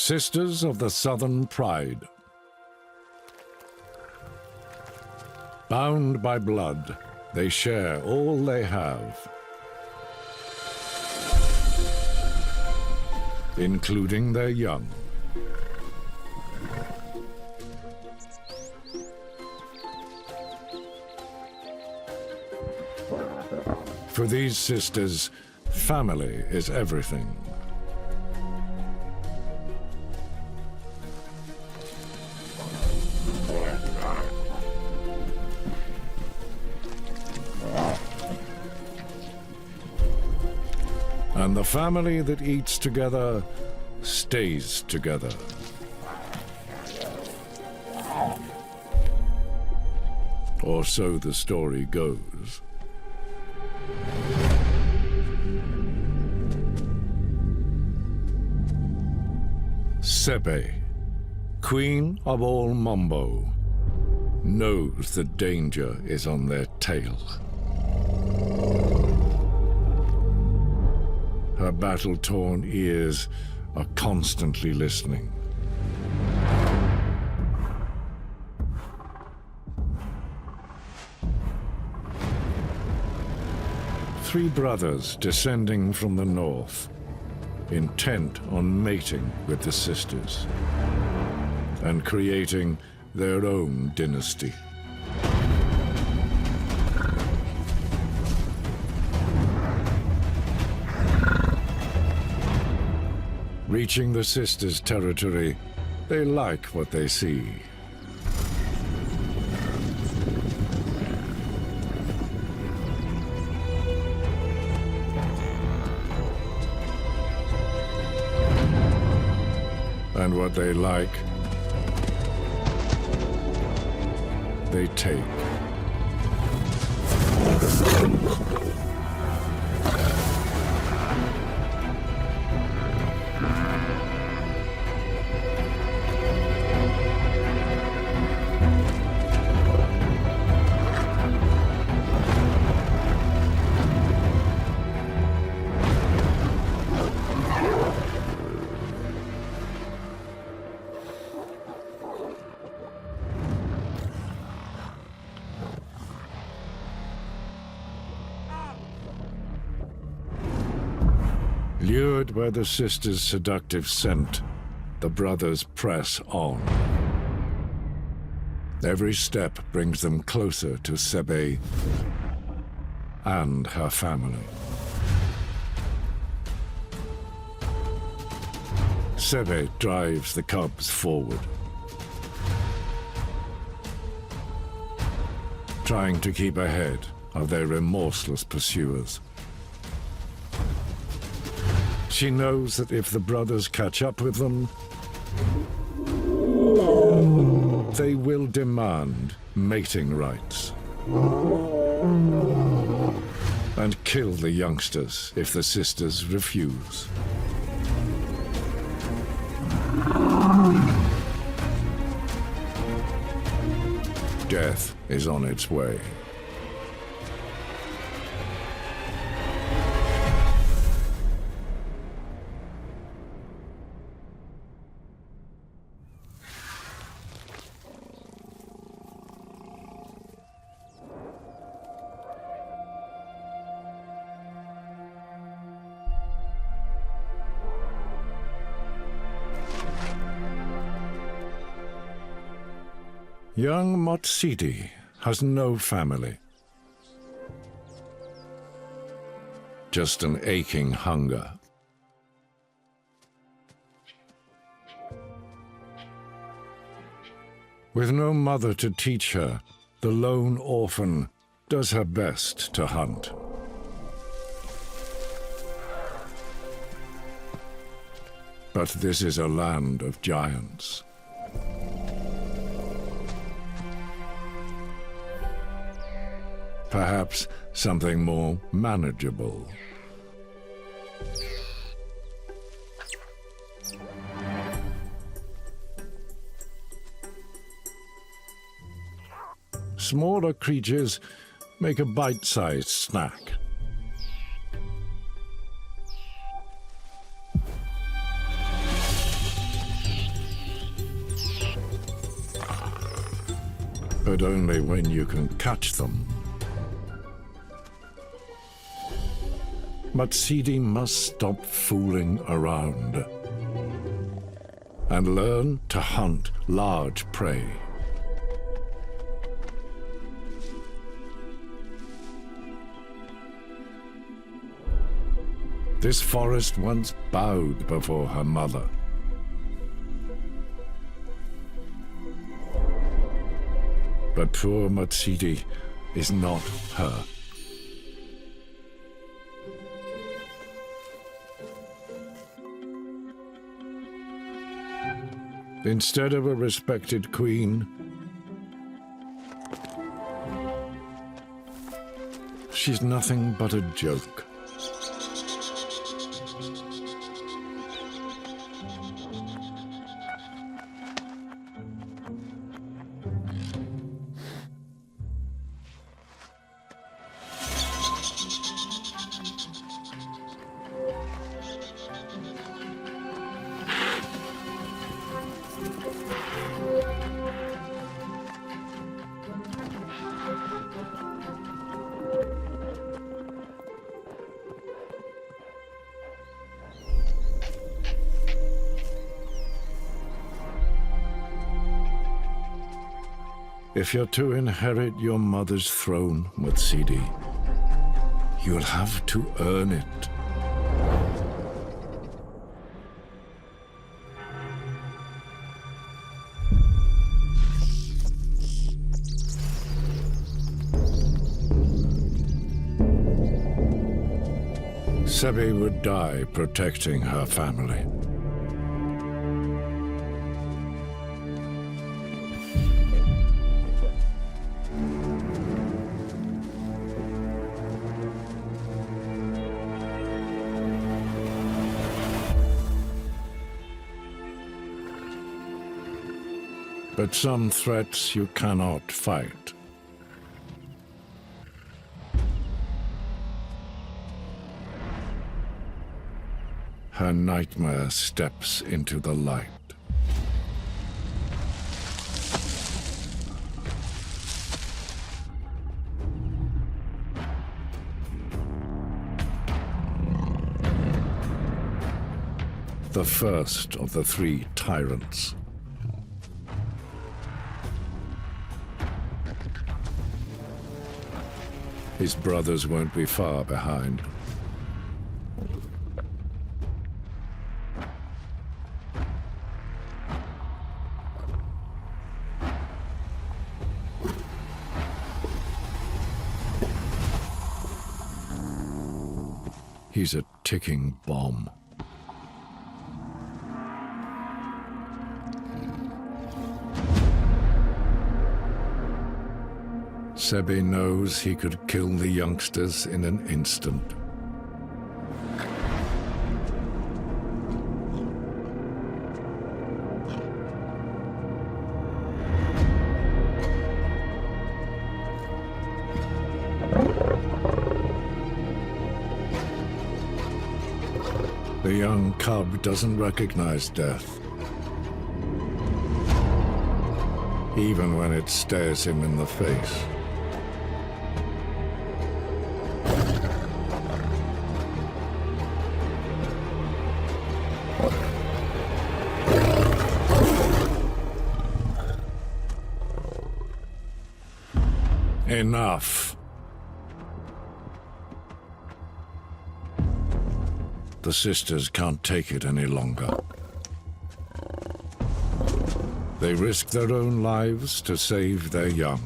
Sisters of the Southern Pride. Bound by blood, they share all they have, including their young. For these sisters, family is everything. And the family that eats together stays together. Or so the story goes. Tsebe, queen of all Mambo, knows that danger is on their tail. Her battle-torn ears are constantly listening. Three brothers descending from the north, intent on mating with the sisters and creating their own dynasty. Reaching the sisters' territory, they like what they see. And what they like, they take. Lured by the sisters' seductive scent, the brothers press on. Every step brings them closer to Tsebe and her family. Tsebe drives the cubs forward, trying to keep ahead of their remorseless pursuers. She knows that if the brothers catch up with them, they will demand mating rights and kill the youngsters if the sisters refuse. Death is on its way. Young Motsidi has no family. Just an aching hunger. With no mother to teach her, the lone orphan does her best to hunt. But this is a land of giants. Perhaps something more manageable. Smaller creatures make a bite-sized snack. but only when you can catch them. Motsidi must stop fooling around and learn to hunt large prey. This forest once bowed before her mother. But poor Motsidi is not her. Instead of a respected queen, she's nothing but a joke. If you're to inherit your mother's throne, Motsidi, you'll have to earn it. Tsebe would die protecting her family. But some threats you cannot fight. Her nightmare steps into the light. The first of the three tyrants. His brothers won't be far behind. He's a ticking bomb. Tsebe knows he could kill the youngsters in an instant. The young cub doesn't recognize death, even when it stares him in the face. Enough. The sisters can't take it any longer. They risk their own lives to save their young.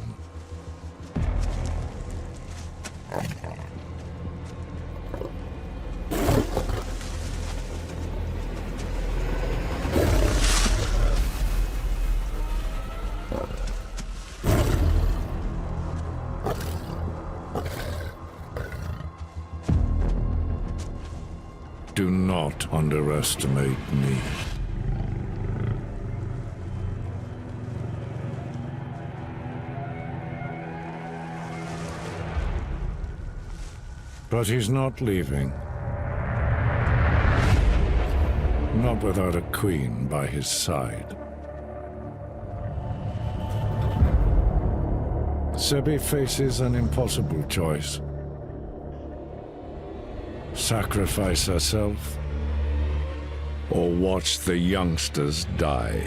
Do not underestimate me. But he's not leaving. Not without a queen by his side. Tsebe faces an impossible choice. Sacrifice herself, or watch the youngsters die.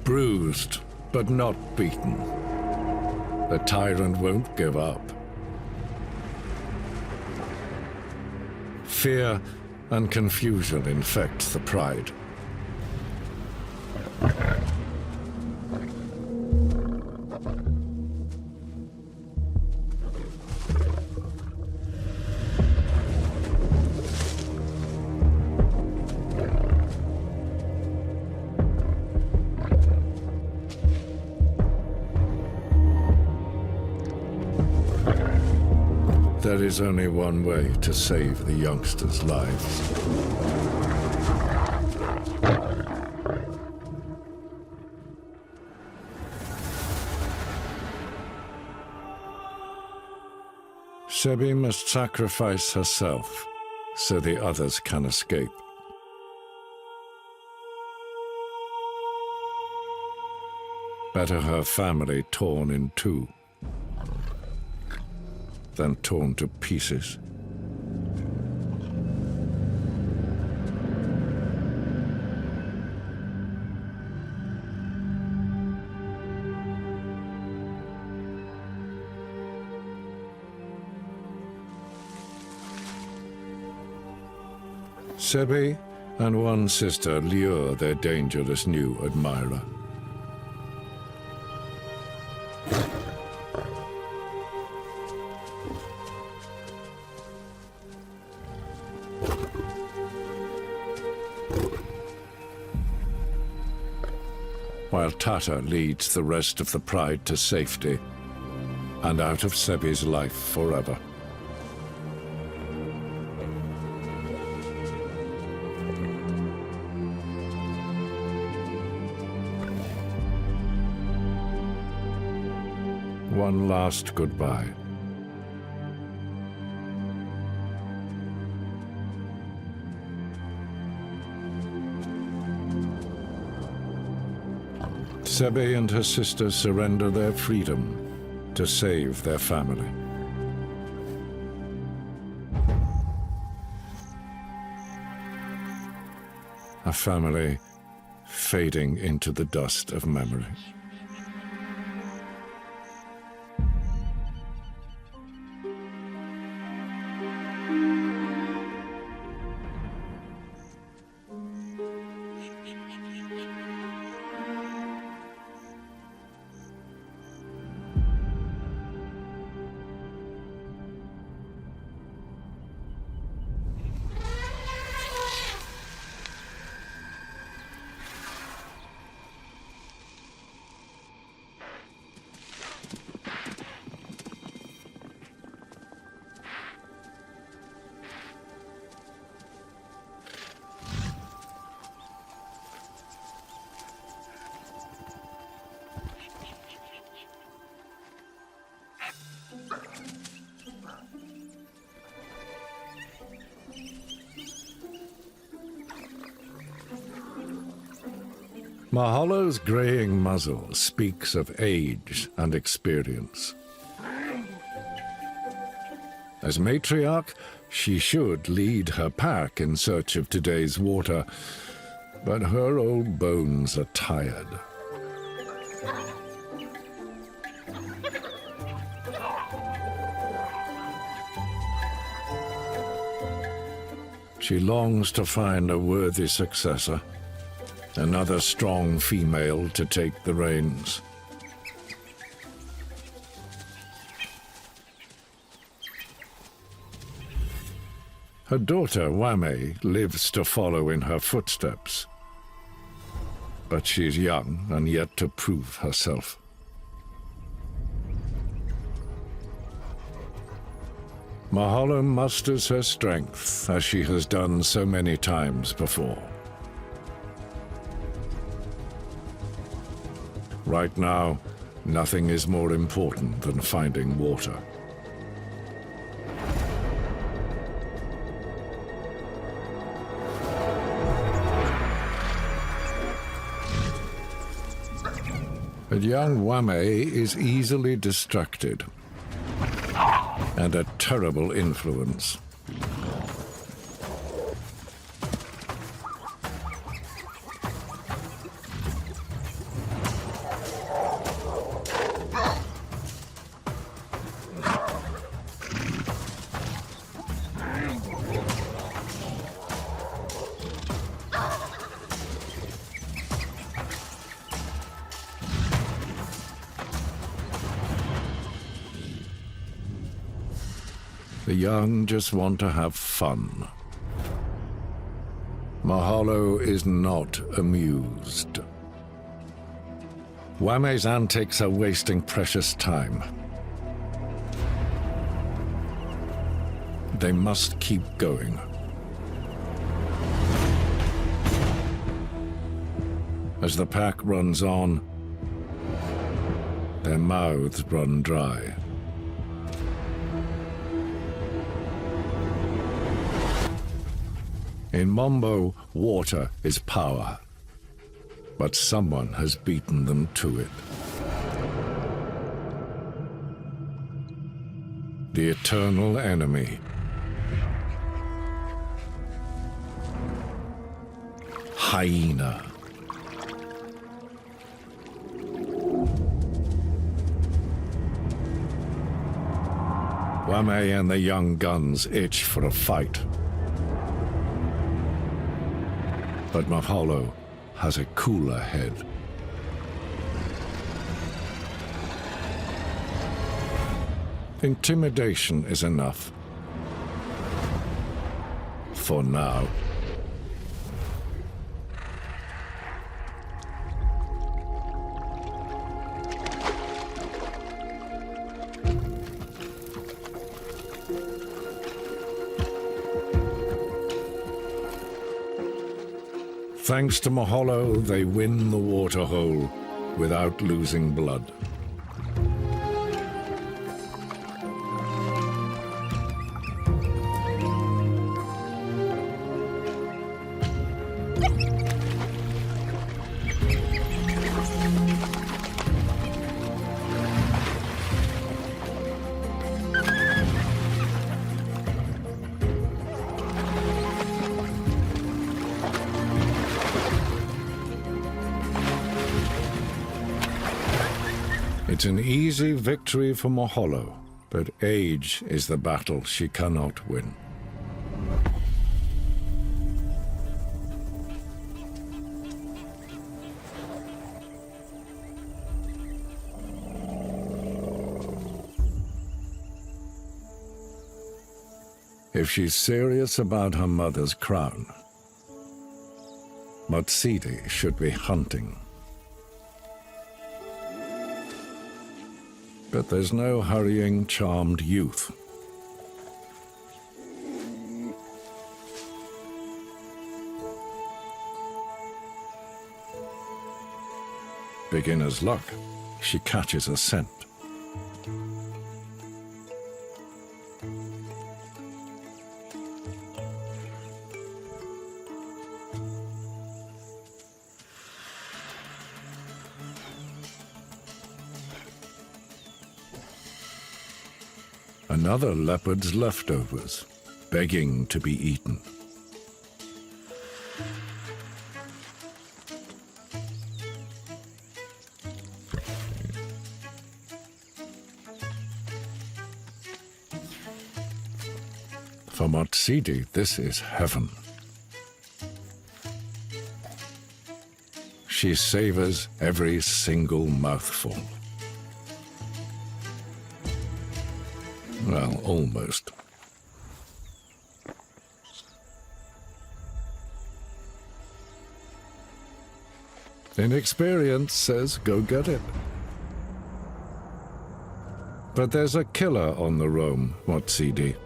Bruised, but not beaten. The tyrant won't give up. Fear and confusion infect the Pride. There is only one way to save the youngsters' lives. Tsebe must sacrifice herself so the others can escape. Better her family torn in two than torn to pieces. Tsebe and one sister lure their dangerous new admirer. While Tata leads the rest of the Pride to safety and out of Tsebe's life forever. One last goodbye. Tsebe and her sister surrender their freedom to save their family. A family fading into the dust of memory. Mahalo's graying muzzle speaks of age and experience. As matriarch, she should lead her pack in search of today's water, but her old bones are tired. She longs to find a worthy successor. Another strong female to take the reins. Her daughter, Wame, lives to follow in her footsteps. But she's young and yet to prove herself. Mahalo musters her strength, as she has done so many times before. Right now, nothing is more important than finding water. But young Wame is easily distracted and a terrible influence. The young just want to have fun. Mahalo is not amused. Wame's antics are wasting precious time. They must keep going. As the pack runs on, their mouths run dry. In Mombo, water is power, but someone has beaten them to it. The eternal enemy. Hyena. Wame and the young guns itch for a fight. But Mahalo has a cooler head. Intimidation is enough. For now. Thanks to Mahalo, they win the water hole without losing blood. It's an easy victory for Mahalo, but age is the battle she cannot win. If she's serious about her mother's crown, Motsidi should be hunting. But there's no hurrying charmed youth. Beginner's luck. She catches a scent. Another leopard's leftovers, begging to be eaten. For Motsidi, this is heaven. She savors every single mouthful. Well, almost. Inexperience says go get it. But there's a killer on the roam, Motsidi.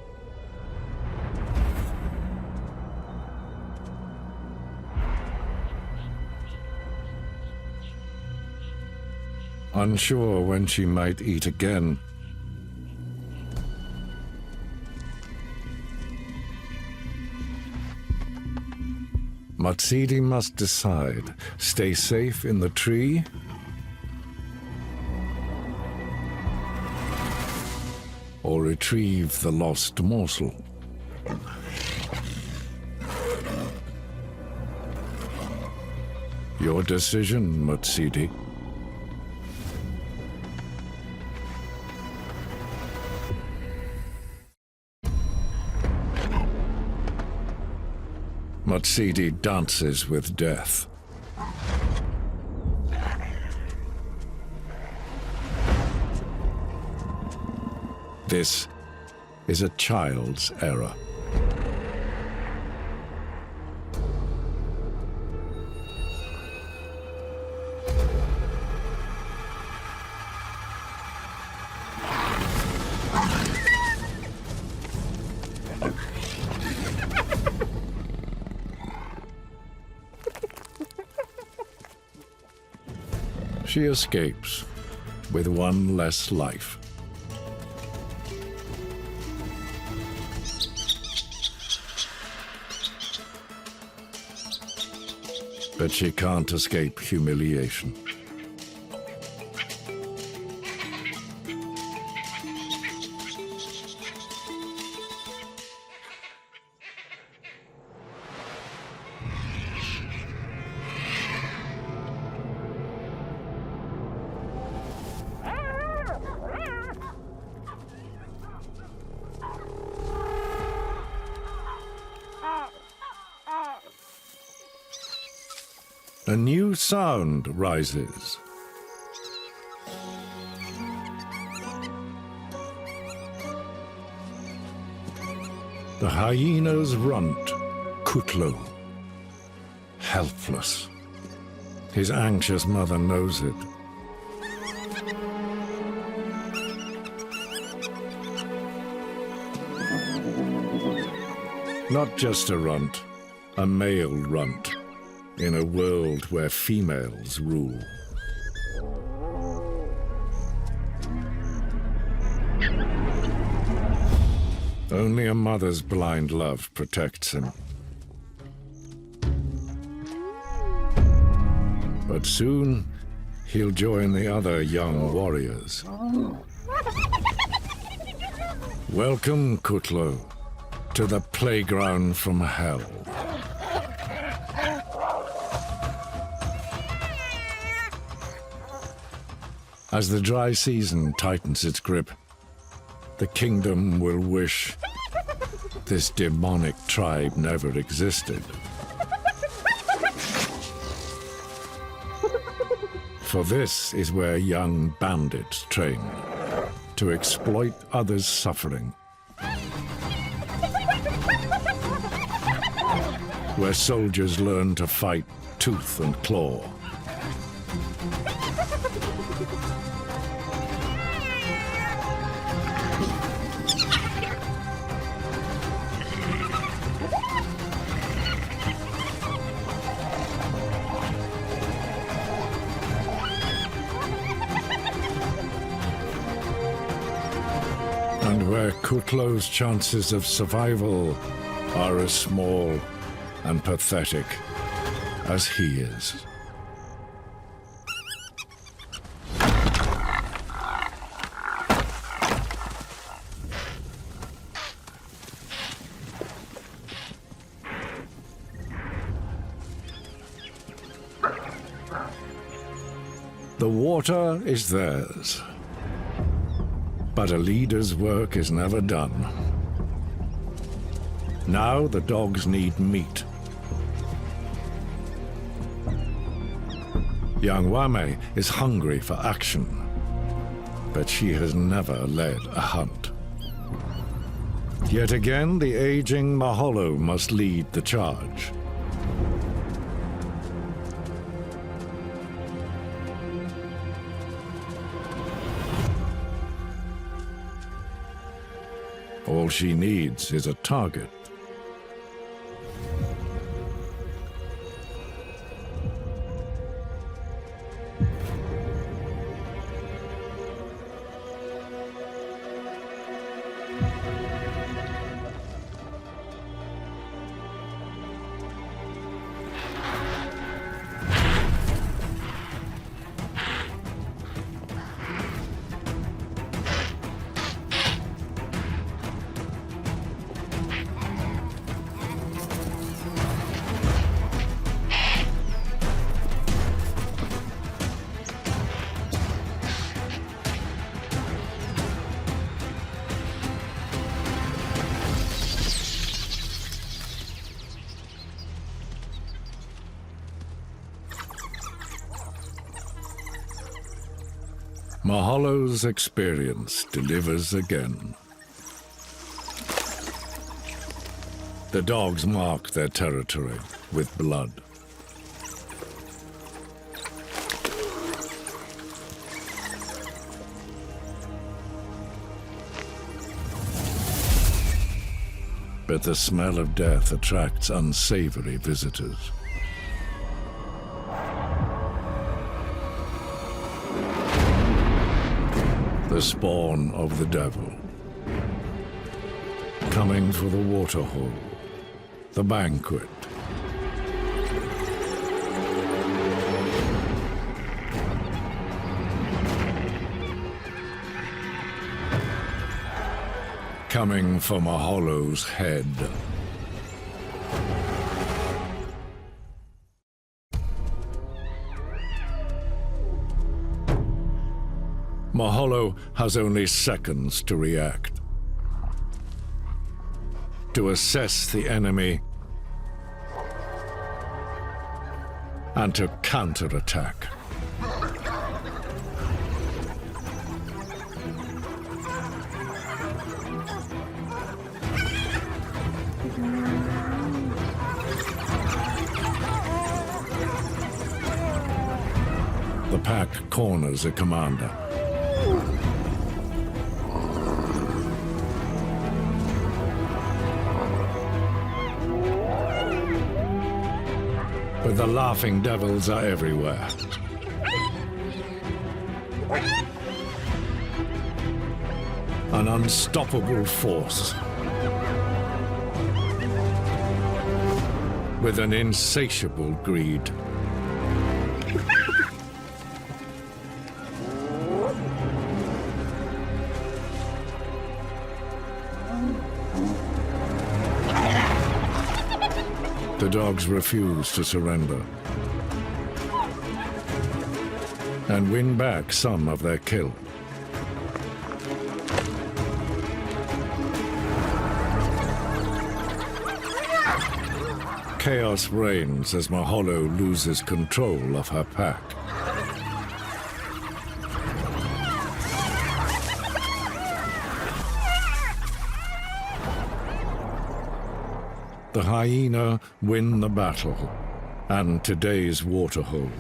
Unsure when she might eat again. Motsidi must decide, stay safe in the tree retrieve the lost morsel. Your decision, Motsidi. Motsidi dances with death. This is a child's error. She escapes with one less life. But she can't escape humiliation. A new sound rises. The hyena's runt, Kutlo, helpless. His anxious mother knows it. Not just a runt, a male runt. In a world where females rule. Only a mother's blind love protects him. But soon, he'll join the other young warriors. Welcome, Kutlo, to the playground from hell. As the dry season tightens its grip, the kingdom will wish this demonic tribe never existed. For this is where young bandits train, to exploit others' suffering. Where soldiers learn to fight tooth and claw. And where Kutlo's chances of survival are as small and pathetic as he is. The water is theirs. But a leader's work is never done. Now the dogs need meat. Young Wame is hungry for action, but she has never led a hunt. Yet again, the aging Maholo must lead the charge. All she needs is a target. Maholo's experience delivers again. The dogs mark their territory with blood. But the smell of death attracts unsavory visitors. The spawn of the devil, coming for the waterhole, the banquet. Coming for Maholo's head. Maholo has only seconds to react, to assess the enemy, and to counterattack. The pack corners a commander. But the laughing devils are everywhere. An unstoppable force. With an insatiable greed. The dogs refuse to surrender and win back some of their kill. Chaos reigns as Maholo loses control of her pack. The hyena win the battle and today's waterhole.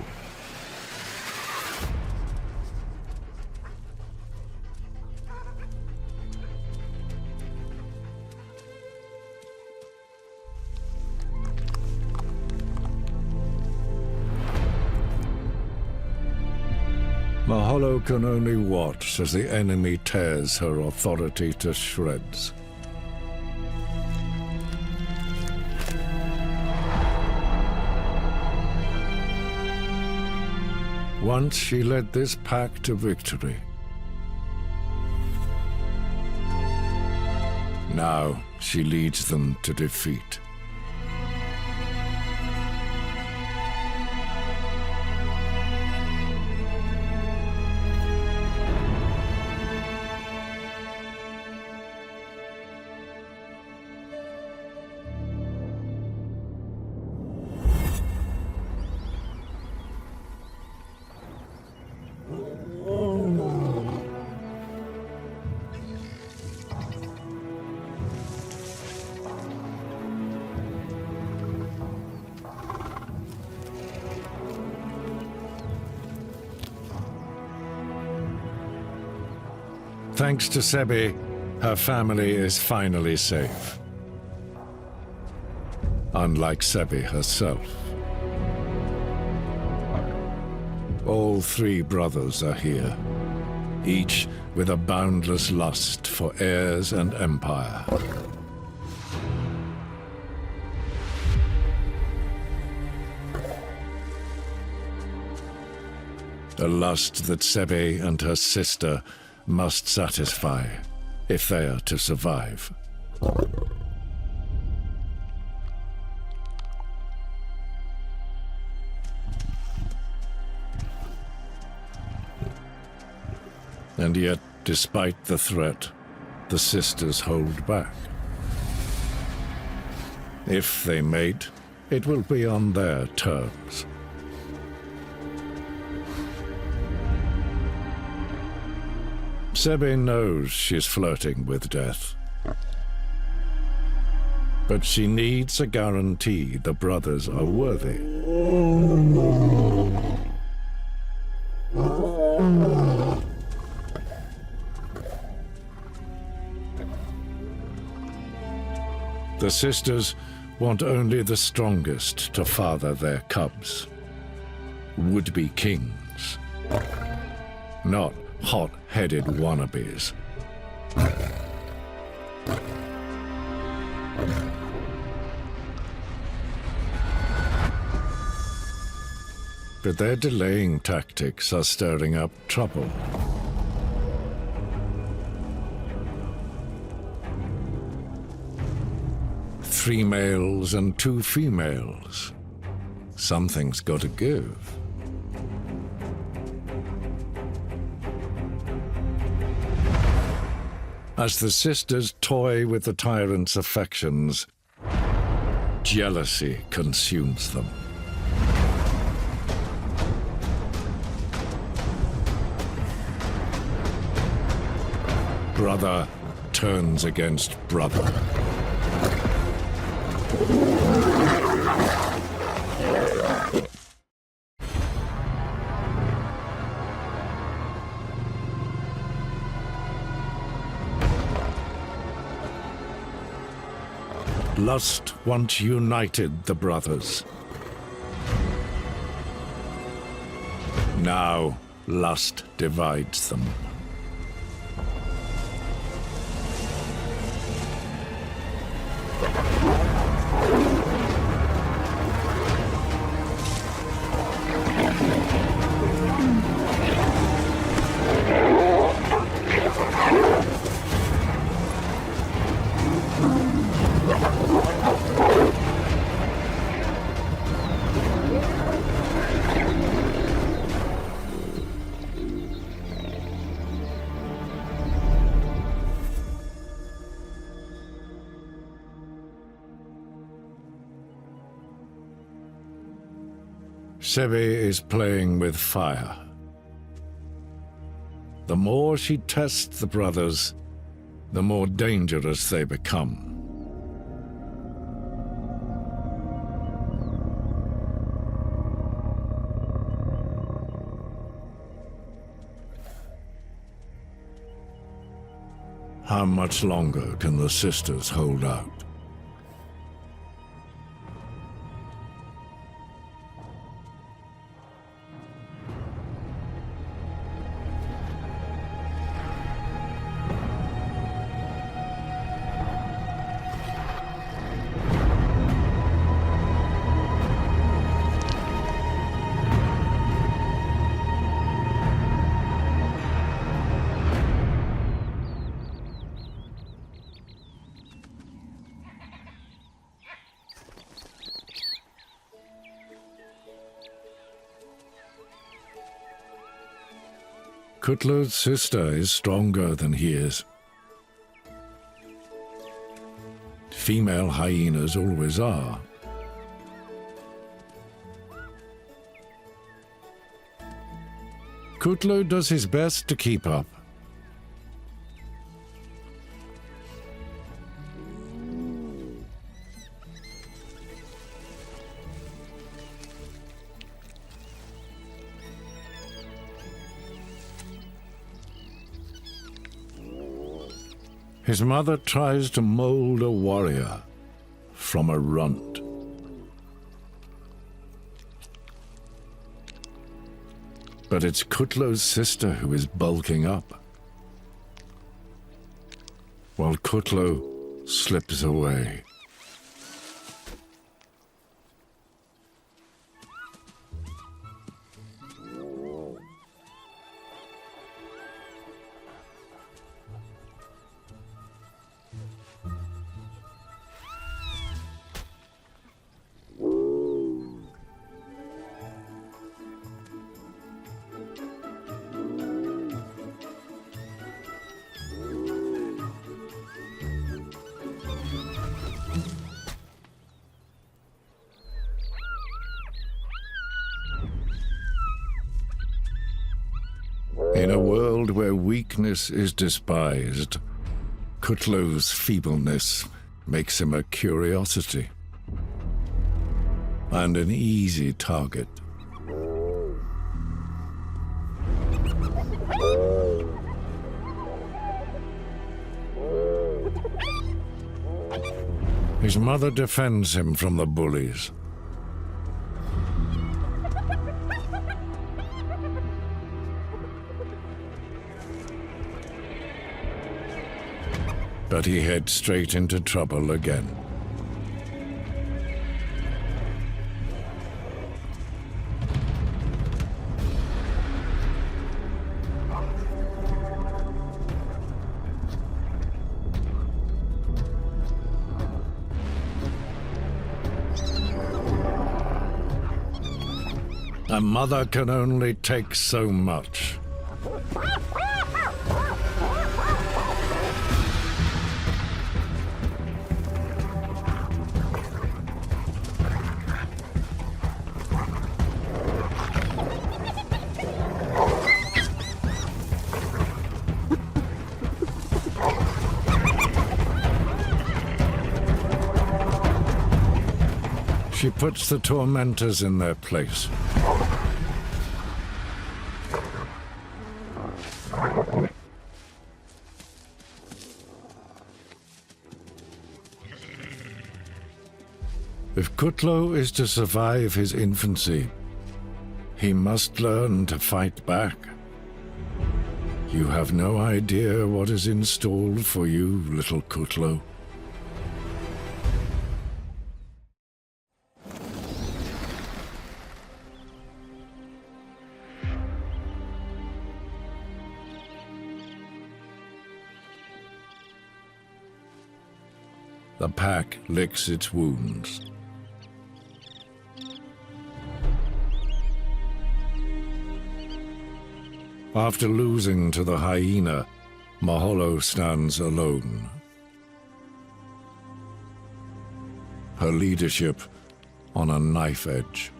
Maholo can only watch as the enemy tears her authority to shreds. Once she led this pack to victory. Now she leads them to defeat. Thanks to Tsebe, her family is finally safe. Unlike Tsebe herself. All three brothers are here, each with a boundless lust for heirs and empire. A lust that Tsebe and her sister must satisfy if they are to survive. And yet, despite the threat, the sisters hold back. If they mate, it will be on their terms. Tsebe knows she's flirting with death. But she needs a guarantee the brothers are worthy. The sisters want only the strongest to father their cubs. Would-be kings, not hot-headed wannabes. But their delaying tactics are stirring up trouble. Three males and two females. Something's got to give. As the sisters toy with the tyrant's affections, jealousy consumes them. Brother turns against brother. Lust once united the brothers. Now, lust divides them. Tsebe is playing with fire. The more she tests the brothers, the more dangerous they become. How much longer can the sisters hold out? Kutlu's sister is stronger than he is. Female hyenas always are. Kutlu does his best to keep up. His mother tries to mold a warrior from a runt. But it's Kutlu's sister who is bulking up, while Kutlu slips away. In a world where weakness is despised, Kutlo's feebleness makes him a curiosity and an easy target. His mother defends him from the bullies. But he heads straight into trouble again. A mother can only take so much. She puts the tormentors in their place. If Kutlo is to survive his infancy, he must learn to fight back. You have no idea what is in store for you, little Kutlo. The pack licks its wounds. After losing to the hyena, Maholo stands alone. Her leadership on a knife edge.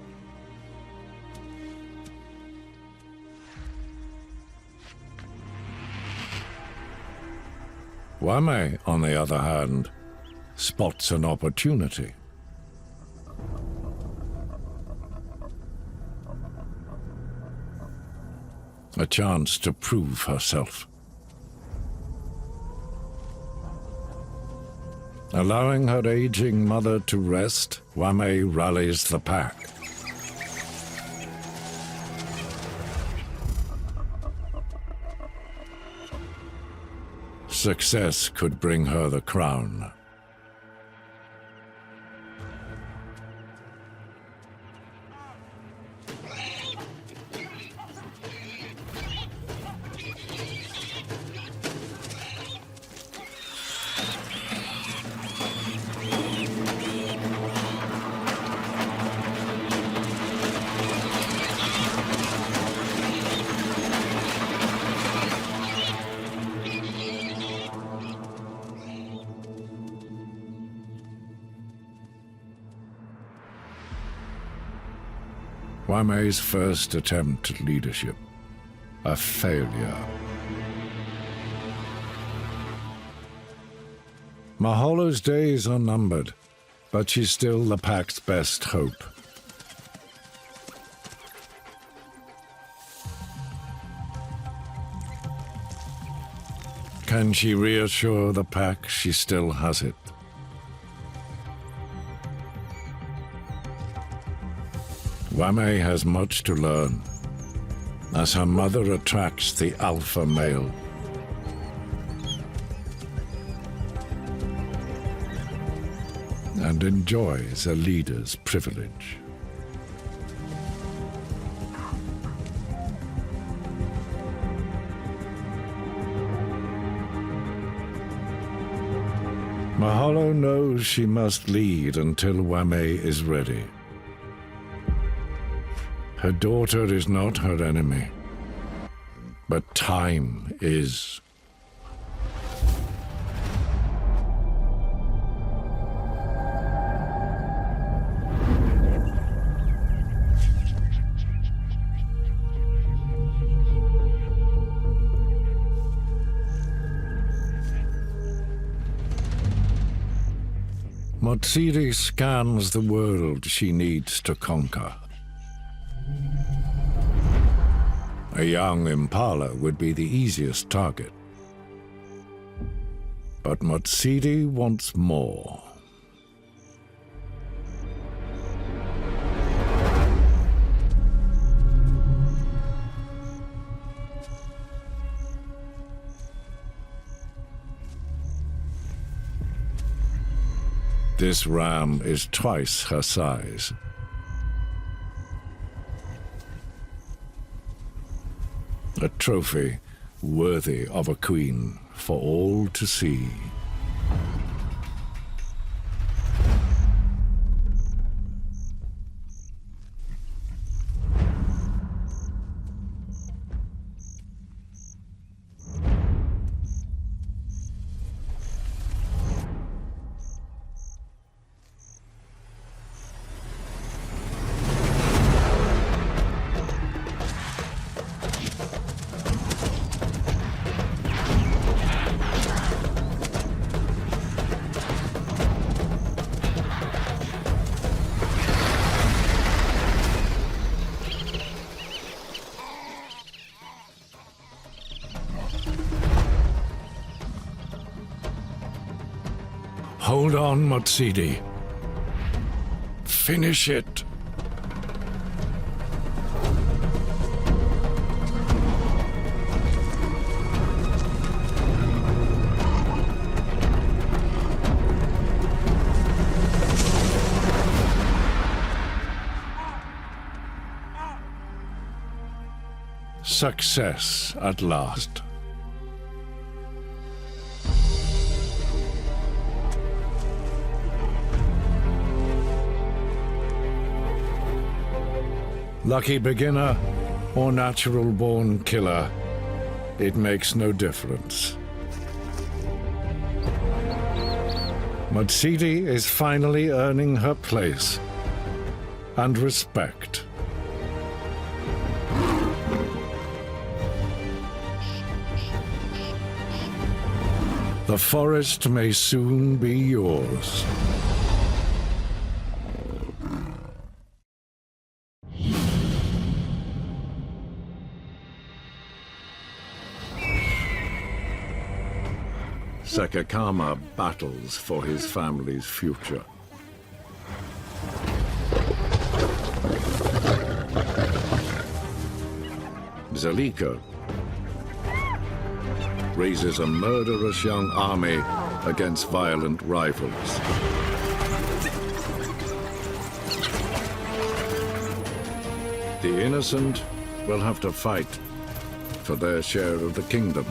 Wame, on the other hand, spots an opportunity. A chance to prove herself. Allowing her aging mother to rest, Wame rallies the pack. Success could bring her the crown. Wame's first attempt at leadership, a failure. Maholo's days are numbered, but she's still the pack's best hope. Can she reassure the pack she still has it? Wame has much to learn, as her mother attracts the alpha male. And enjoys a leader's privilege. Maholo knows she must lead until Wame is ready. Her daughter is not her enemy, but time is. Motsidi scans the world she needs to conquer. A young impala would be the easiest target. But Motsidi wants more. This ram is twice her size. A trophy worthy of a queen for all to see. Hold on, Motsidi. Finish it. Success at last. Lucky beginner or natural-born killer, it makes no difference. Motsidi is finally earning her place and respect. The forest may soon be yours. Sekekama battles for his family's future. Zelika raises a murderous young army against violent rivals. The innocent will have to fight for their share of the kingdom.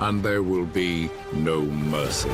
And there will be no mercy.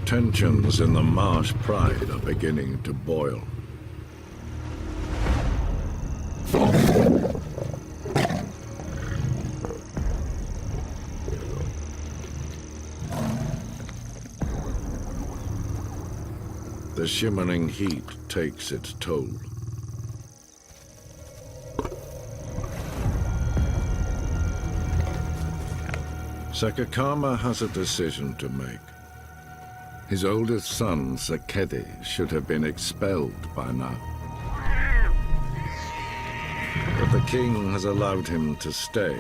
Tensions in the Marsh Pride are beginning to boil. The shimmering heat takes its toll. Sekekama has a decision to make. His oldest son, Sekedi, should have been expelled by now. But the king has allowed him to stay.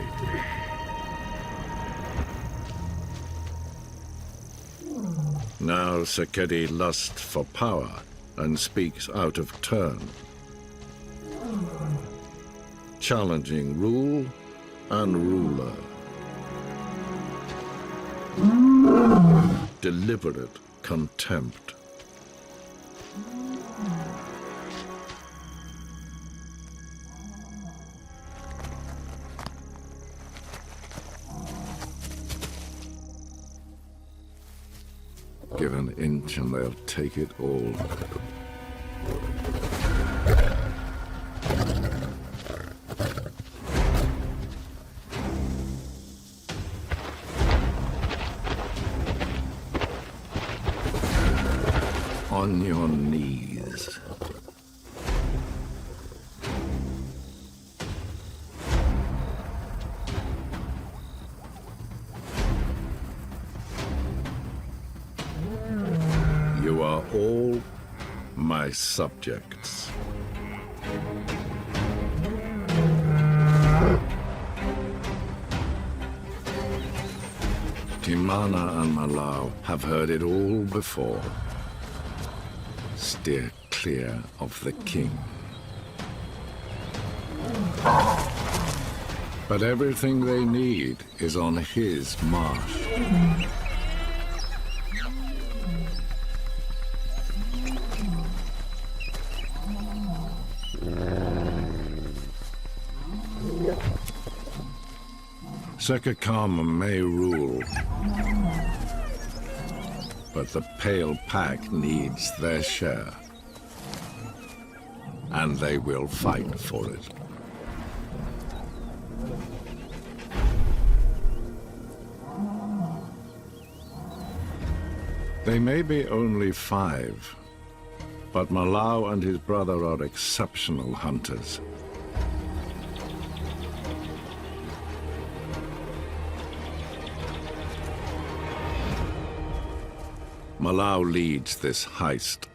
Now Sekedi lusts for power and speaks out of turn, challenging rule and ruler. Deliberate contempt. give an inch and they'll take it all. On your knees. You are all my subjects. Timana and Malau have heard it all before. Steer clear of the king. But everything they need is on his marsh. Sekekama may rule, but the Pale Pack needs their share, and they will fight for it. They may be only 5, but Malau and his brother are exceptional hunters. Malau leads this heist.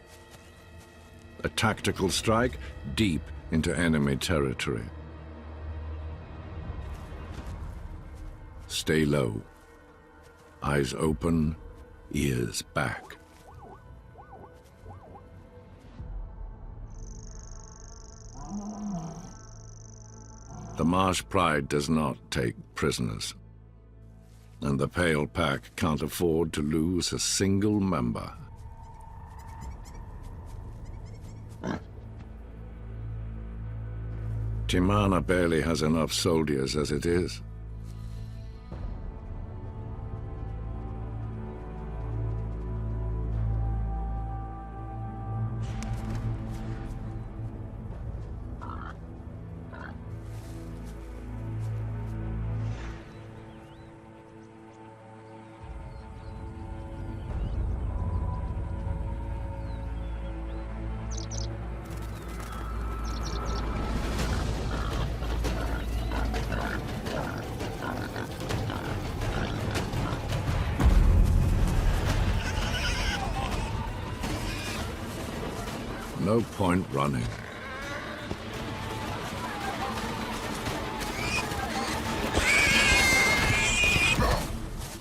A tactical strike deep into enemy territory. Stay low. Eyes open, ears back. The Marsh Pride does not take prisoners. And the Pale Pack can't afford to lose a single member. Timana barely has enough soldiers as it is. No point running.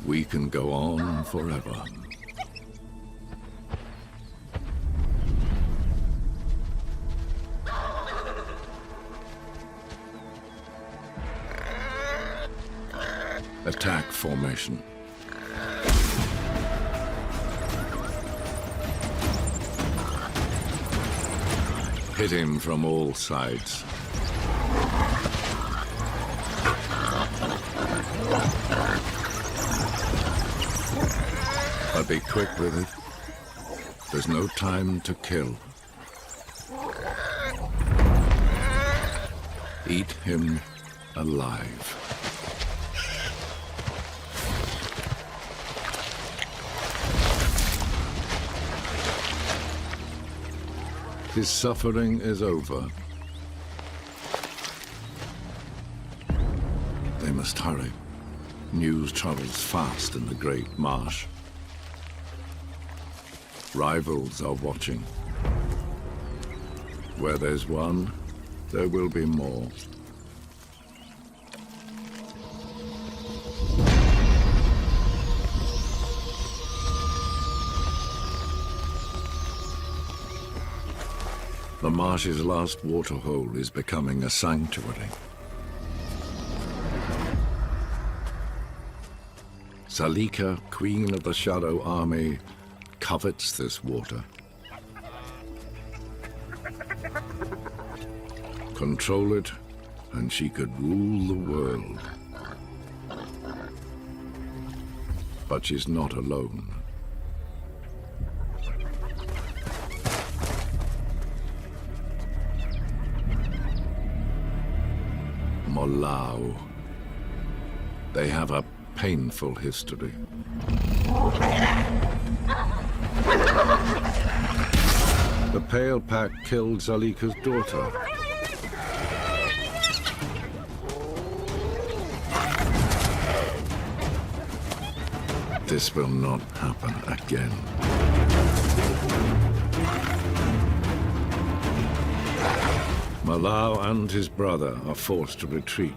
We can go on forever. Attack formation. Hit him from all sides. But be quick with it. There's no time to kill. Eat him alive. His suffering is over. They must hurry. News travels fast in the Great Marsh. Rivals are watching. Where there's one, there will be more. The marsh's last waterhole is becoming a sanctuary. Salika, Queen of the Shadow Army, covets this water. Control it, and she could rule the world. But she's not alone. or Lao. They have a painful history. The Pale Pack killed Zalika's daughter. This will not happen again. Malau and his brother are forced to retreat.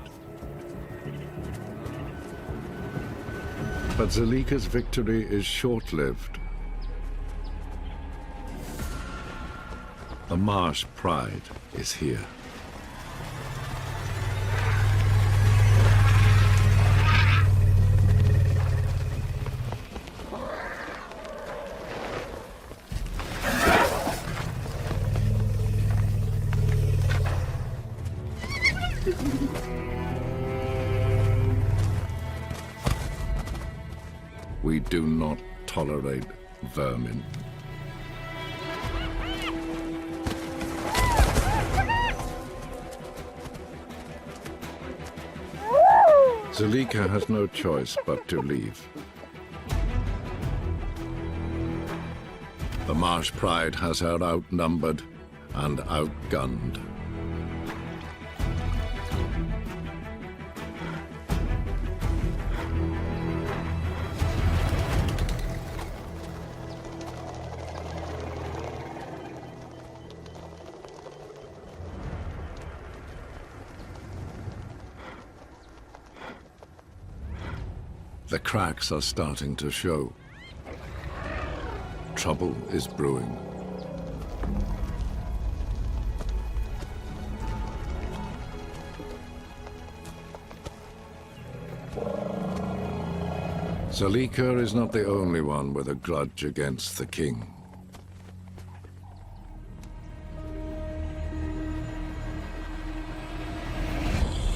But Zalika's victory is short-lived. The Marsh Pride is here. We do not tolerate vermin. Zalika has no choice but to leave. The Marsh Pride has her outnumbered and outgunned. The cracks are starting to show. Trouble is brewing. Zalika is not the only one with a grudge against the king.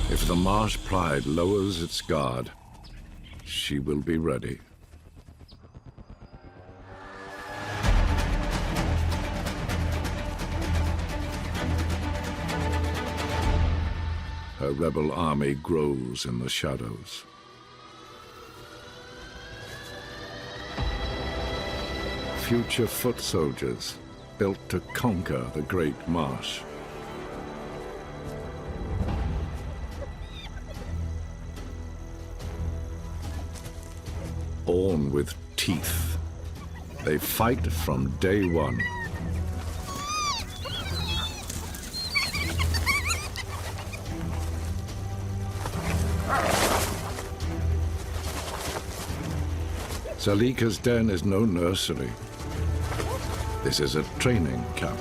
If the Marsh Pride lowers its guard, she will be ready. Her rebel army grows in the shadows. Future foot soldiers built to conquer the Great Marsh. Born with teeth, they fight from day one. Zalika's den is no nursery. This is a training camp.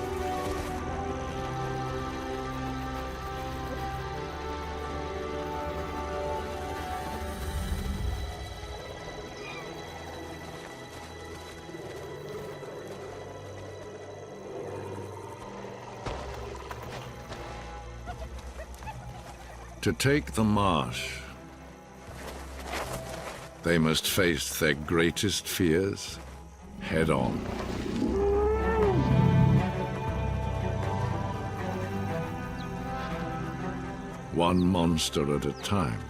To take the marsh, they must face their greatest fears head-on. One monster at a time.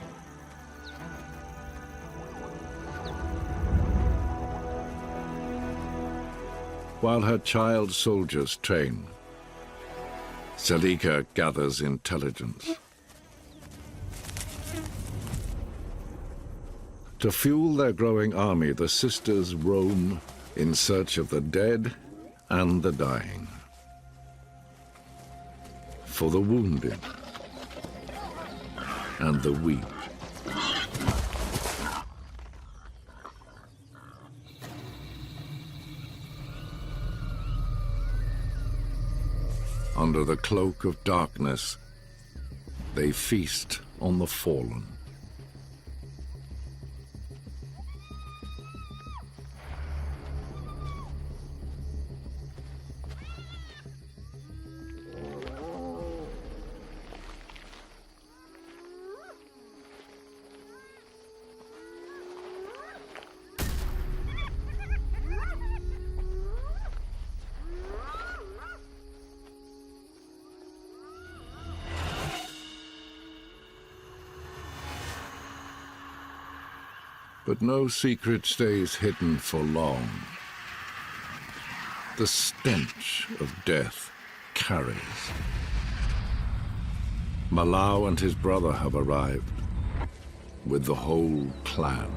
While her child soldiers train, Zalika gathers intelligence. To fuel their growing army, the sisters roam in search of the dead and the dying. For the wounded and the weak. Under the cloak of darkness, they feast on the fallen. But no secret stays hidden for long. The stench of death carries. Malau and his brother have arrived, with the whole clan.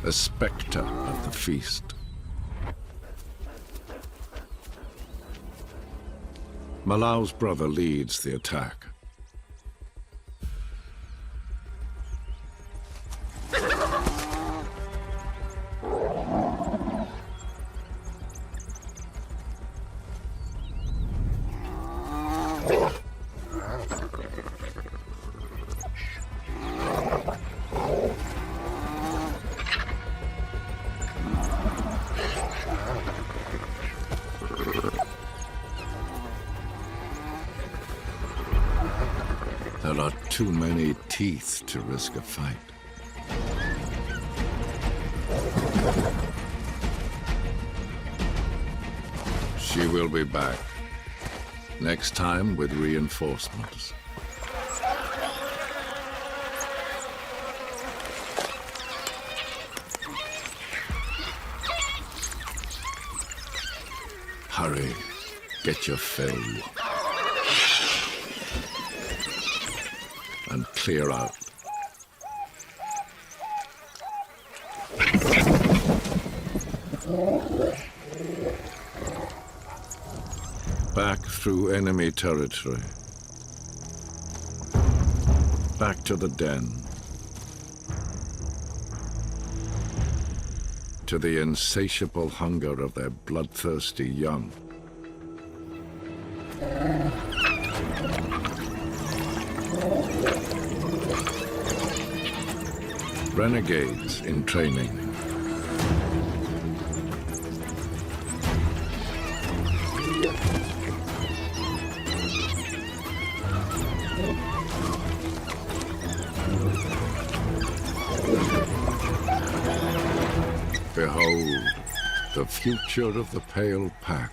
A spectre of the feast. Malau's brother leads the attack. There are too many teeth to risk a fight. She will be back. Next time with reinforcements. Hurry, get your fill. And clear out. Back through enemy territory. Back to the den. To the insatiable hunger of their bloodthirsty young. Renegades in training. Behold, the future of the Pale Pack.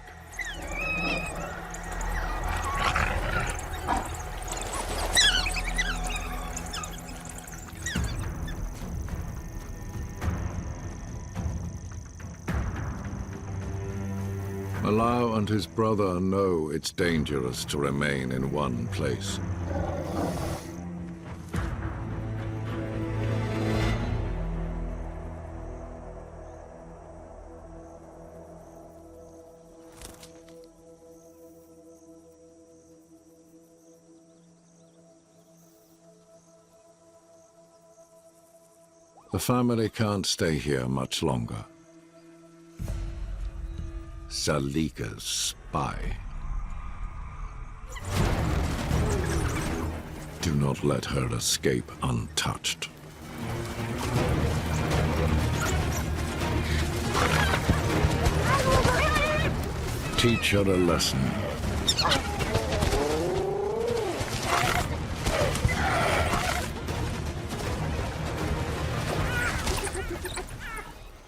Malau and his brother know it's dangerous to remain in one place. The family can't stay here much longer. Salika's spy. Do not let her escape untouched. Teach her a lesson.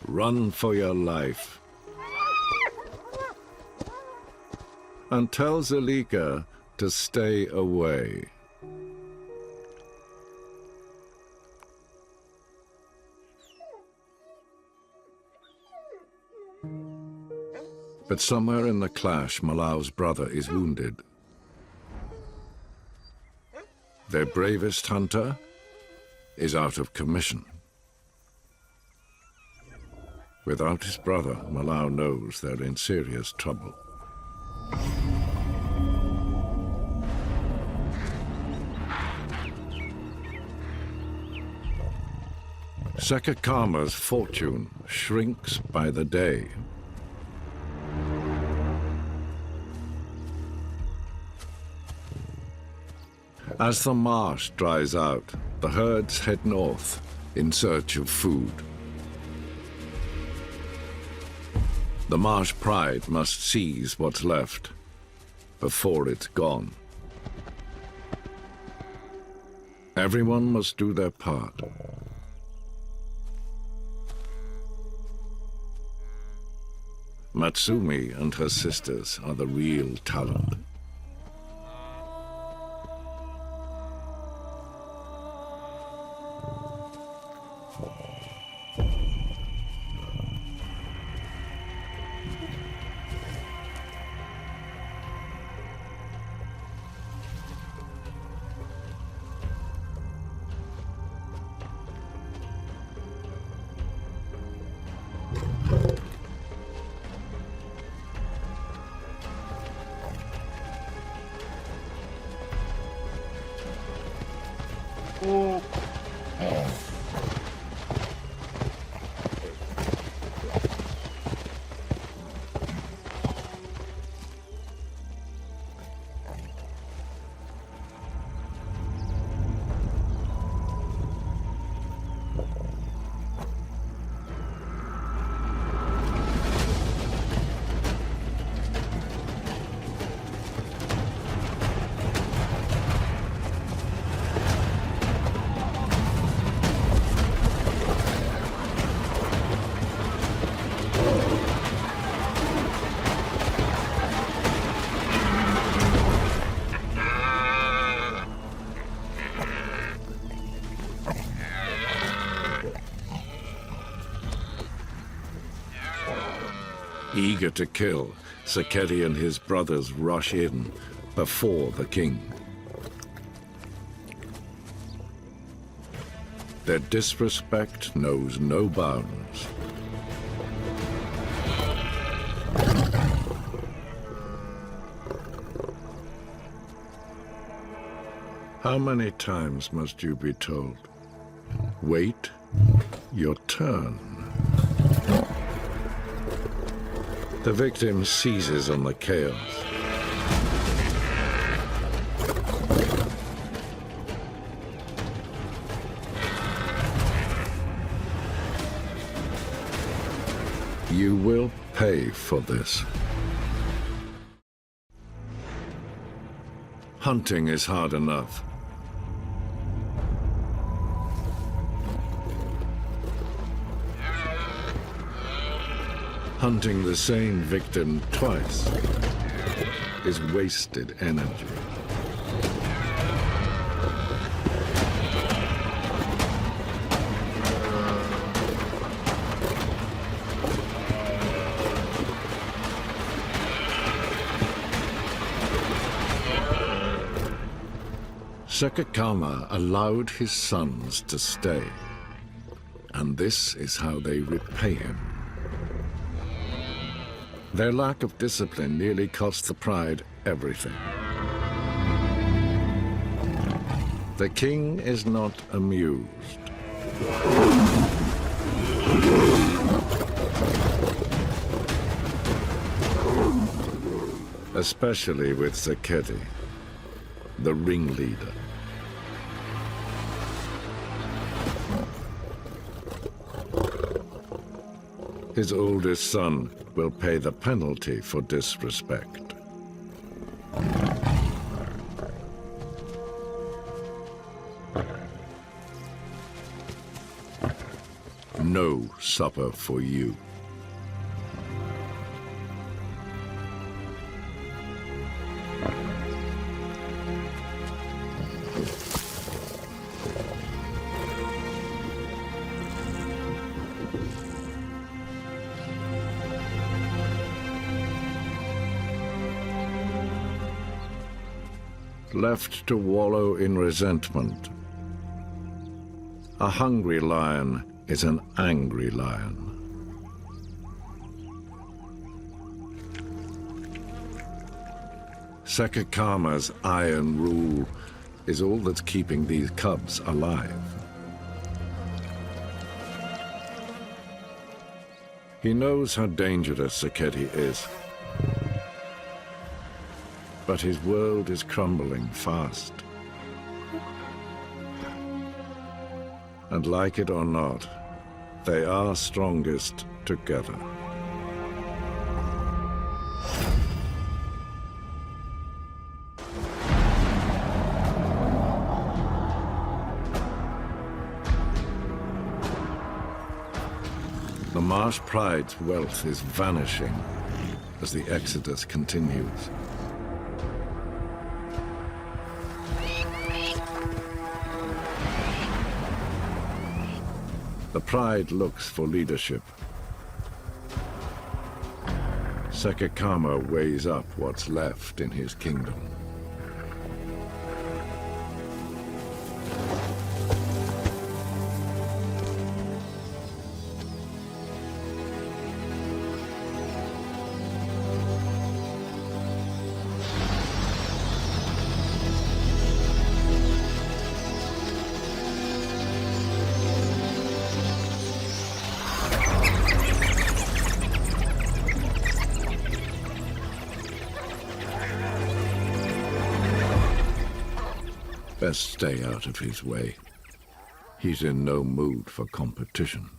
Run for your life. And tell Salika to stay away. But somewhere in the clash, Malau's brother is wounded. Their bravest hunter is out of commission. Without his brother, Malau knows they're in serious trouble. Sekekama's fortune shrinks by the day. As the marsh dries out, the herds head north in search of food. The Marsh Pride must seize what's left before it's gone. Everyone must do their part. Matsumi and her sisters are the real talent. Eager to kill, Sekekama and his brothers rush in before the king. Their disrespect knows no bounds. How many times must you be told? Wait your turn. The victim seizes on the chaos. You will pay for this. Hunting is hard enough. Hunting the same victim twice is wasted energy. Sekekama allowed his sons to stay, and this is how they repay him. Their lack of discipline nearly cost the Pride everything. The king is not amused. Especially with Sekekama, the ringleader. His oldest son will pay the penalty for disrespect. No supper for you. Left to wallow in resentment. A hungry lion is an angry lion. Sekekama's iron rule is all that's keeping these cubs alive. He knows how dangerous Sekekama is. But his world is crumbling fast. And like it or not, they are strongest together. The Marsh Pride's wealth is vanishing as the exodus continues. The Pride looks for leadership. Sekekama weighs up what's left in his kingdom. Best stay out of his way. He's in no mood for competition.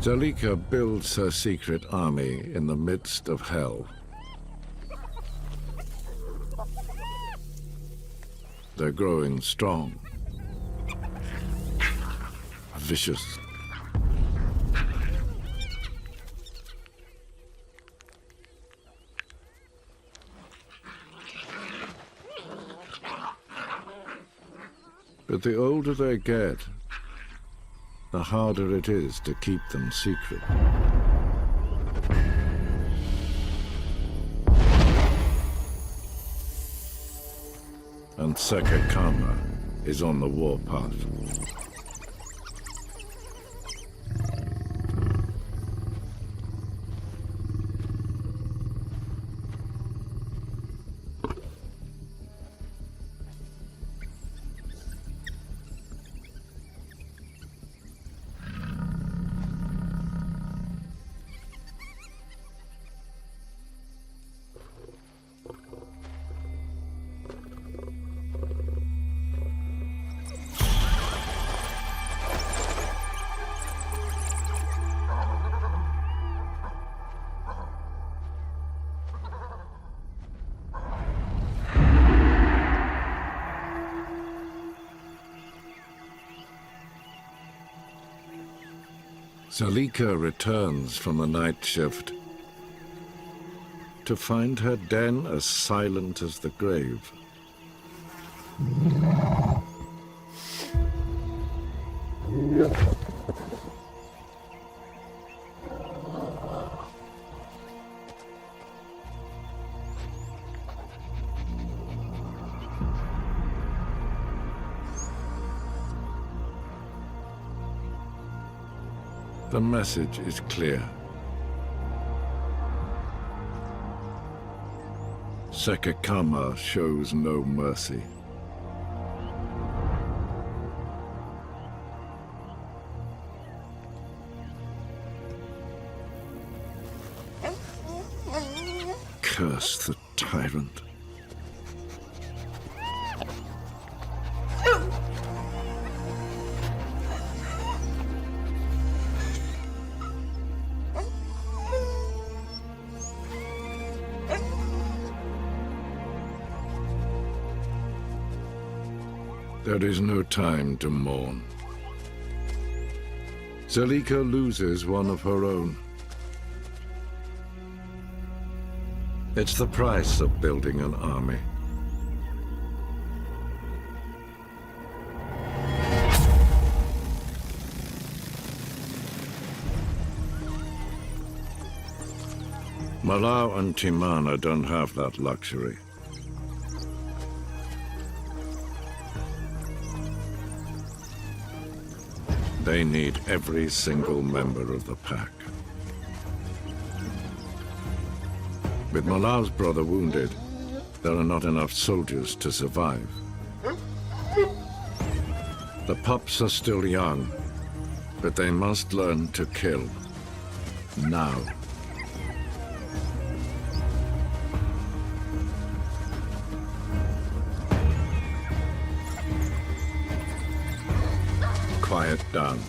Zalika builds her secret army in the midst of hell. They're growing strong, vicious. But the older they get, the harder it is to keep them secret. And Sekekama is on the warpath. Zalika returns from the night shift to find her den as silent as the grave. The message is clear. Sekekama shows no mercy. Curse the tyrant. There is no time to mourn. Zalika loses one of her own. It's the price of building an army. Malau and Timana don't have that luxury. They need every single member of the pack. With Malau's brother wounded, there are not enough soldiers to survive. The pups are still young, but they must learn to kill. Now. Quiet down.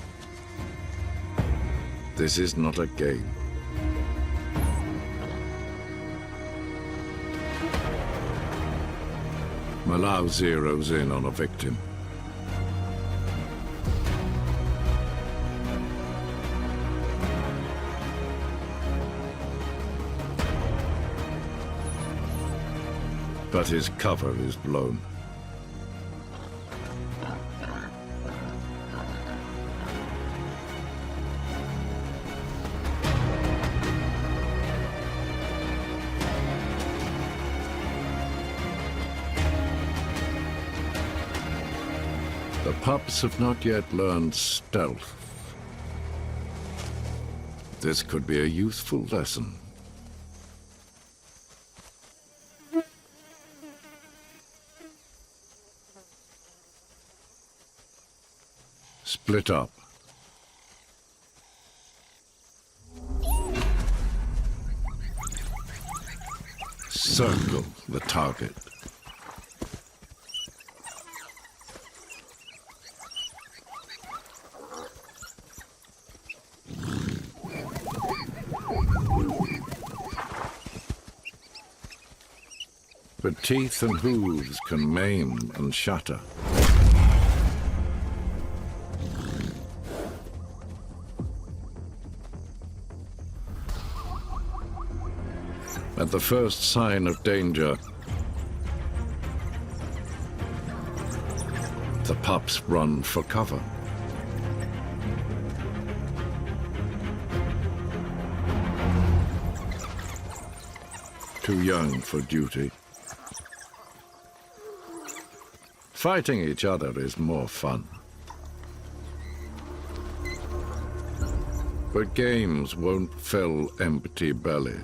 This is not a game. Malau zeroes in on a victim. But his cover is blown. The pups have not yet learned stealth. This could be a useful lesson. Split up. Circle the target. But teeth and hooves can maim and shatter. At the first sign of danger, the pups run for cover. Too young for duty. Fighting each other is more fun. But games won't fill empty bellies.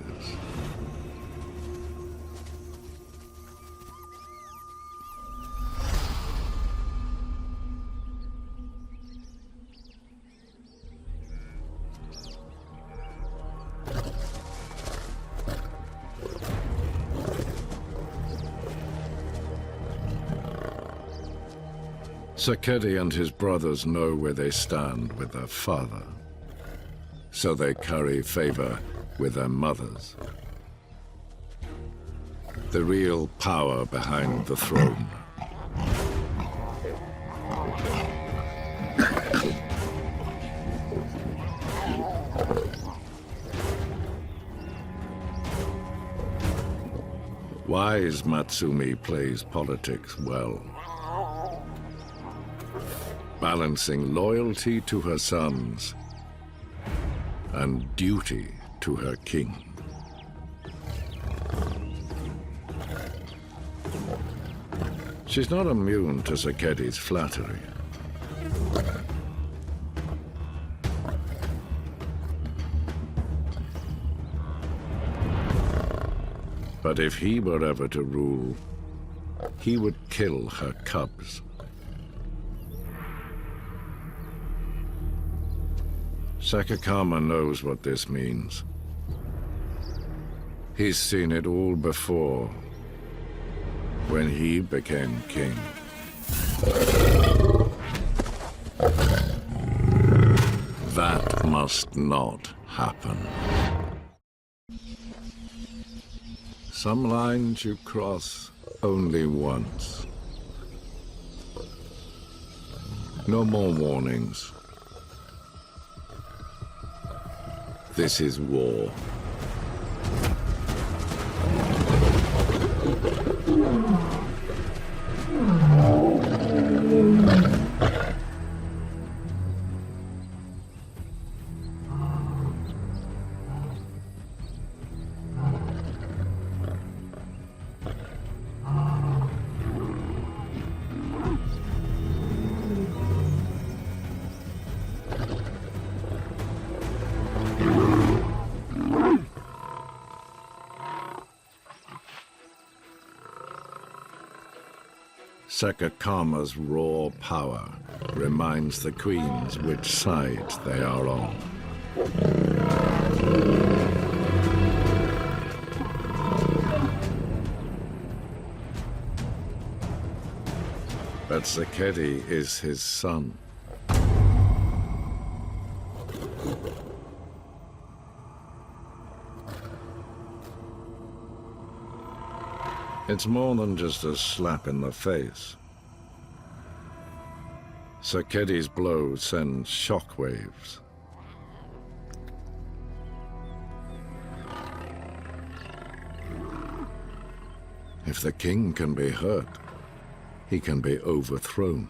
Sekekama and his brothers know where they stand with their father, so they curry favor with their mothers. The real power behind the throne. Wise Matsumi plays politics well, balancing loyalty to her sons and duty to her king. She's not immune to Sekekama's flattery. But if he were ever to rule, he would kill her cubs. Sekekama knows what this means. He's seen it all before, when he became king. That must not happen. Some lines you cross only once. No more warnings. This is war. Sekekama's raw power reminds the queens which side they are on. But Sekekama is his son. It's more than just a slap in the face. Sekekama's blow sends shockwaves. If the king can be hurt, he can be overthrown.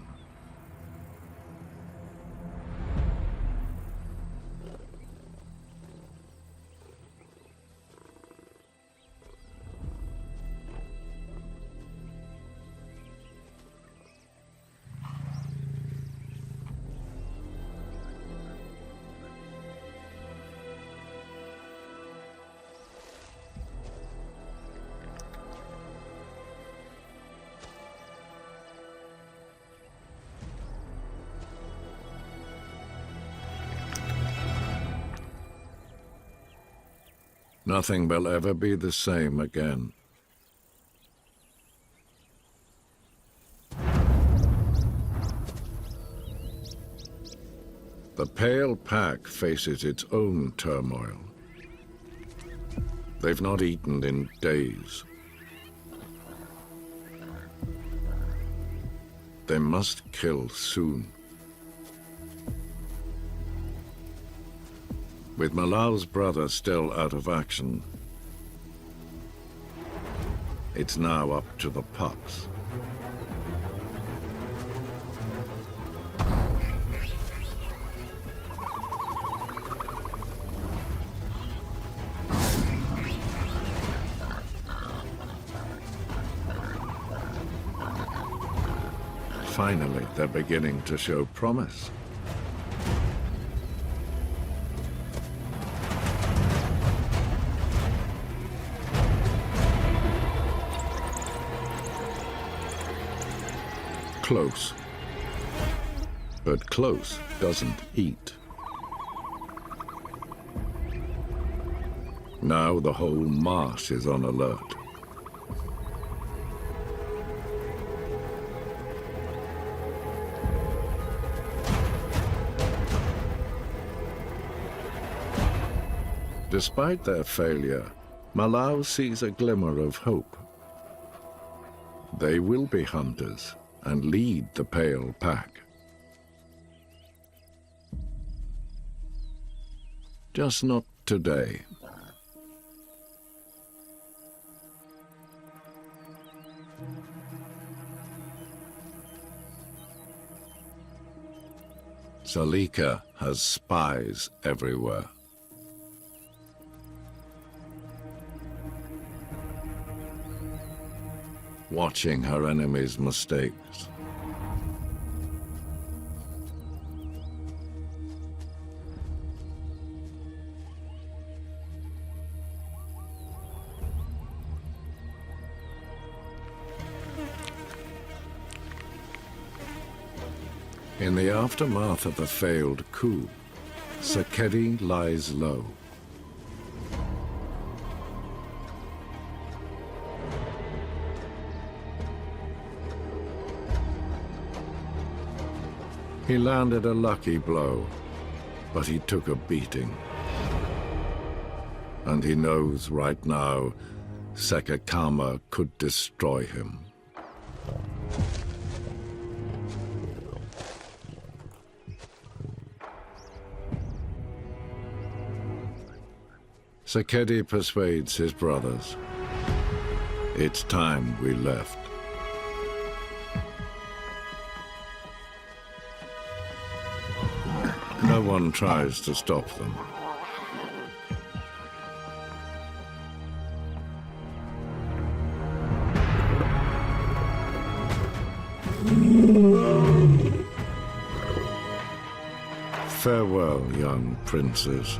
Nothing will ever be the same again. The Pale Pack faces its own turmoil. They've not eaten in days. They must kill soon. With Malau's brother still out of action, it's now up to the pups. Finally, they're beginning to show promise. Close. But close doesn't eat. Now the whole marsh is on alert. Despite their failure, Malau sees a glimmer of hope. They will be hunters and lead the Pale Pack. Just not today. Salika has spies everywhere. Watching her enemy's mistakes. In the aftermath of the failed coup, Sekekama lies low. He landed a lucky blow, but he took a beating. And he knows right now, Sekekama could destroy him. Sekekama persuades his brothers. It's time we left. No one tries to stop them. Farewell, young princes.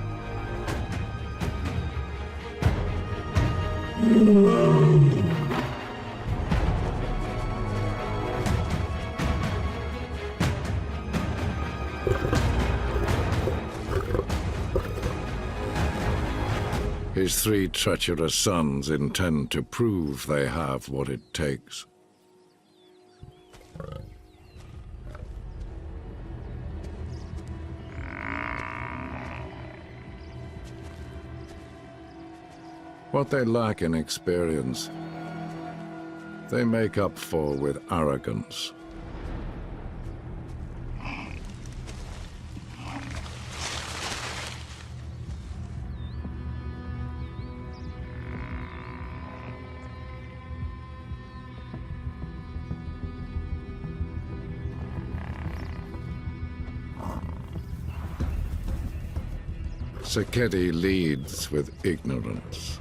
His three treacherous sons intend to prove they have what it takes. What they lack in experience, they make up for with arrogance. Sekekama leads with ignorance.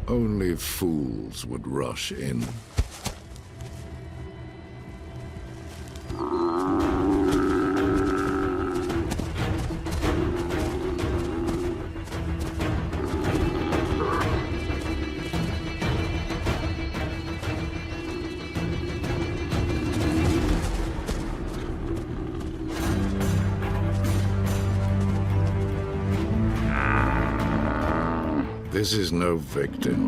Only fools would rush in. This is no victim.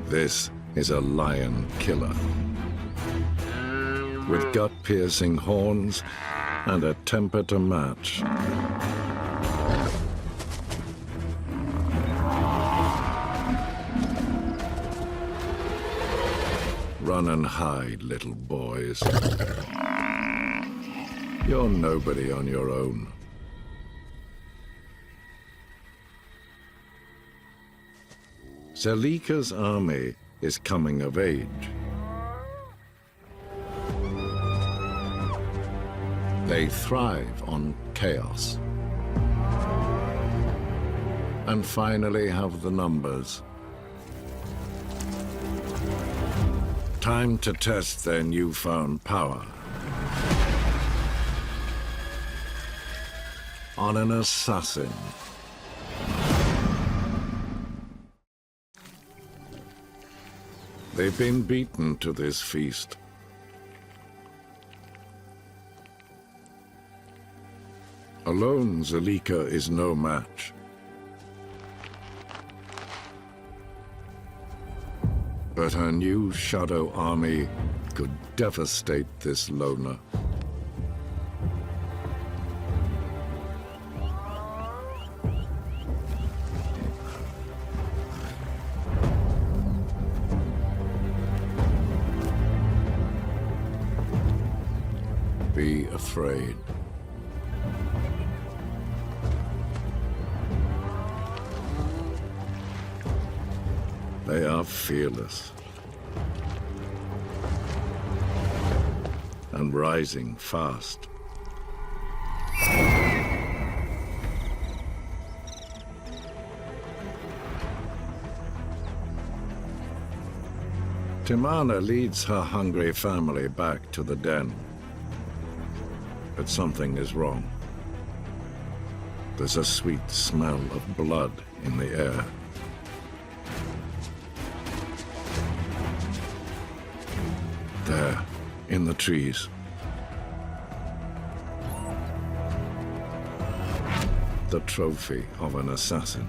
This is a lion killer. With gut-piercing horns and a temper to match. Run and hide, little boys. You're nobody on your own. Zelika's army is coming of age. They thrive on chaos. And finally have the numbers. Time to test their newfound power. On an assassin. They've been beaten to this feast. Alone, Zelika is no match. But her new shadow army could devastate this loner. Be afraid. They are fearless. And rising fast. Timana leads her hungry family back to the den. But something is wrong. There's a sweet smell of blood in the air. There, in the trees. The trophy of an assassin.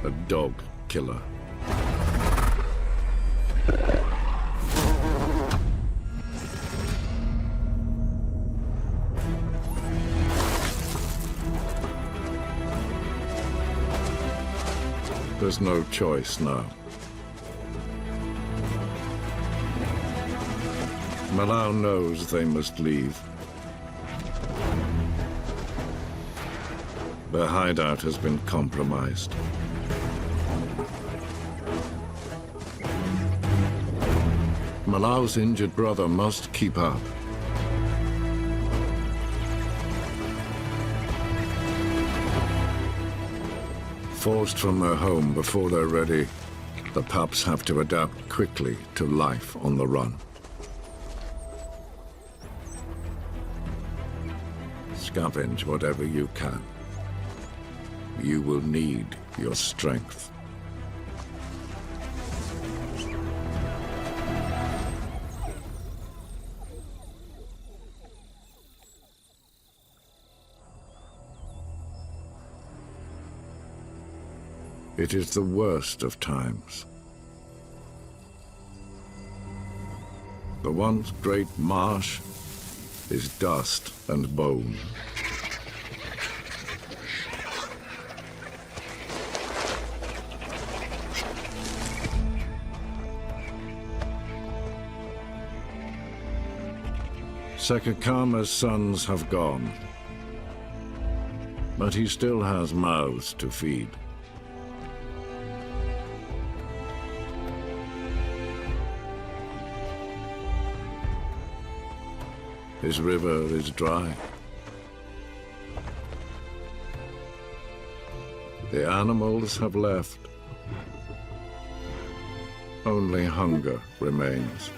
A dog killer. There's no choice now. Malau knows they must leave. Their hideout has been compromised. Malau's injured brother must keep up. Forced from their home before they're ready, the pups have to adapt quickly to life on the run. Scavenge whatever you can. You will need your strength. It is the worst of times. The once great marsh is dust and bone. Sekekama's sons have gone, but he still has mouths to feed. His river is dry. The animals have left. Only hunger remains.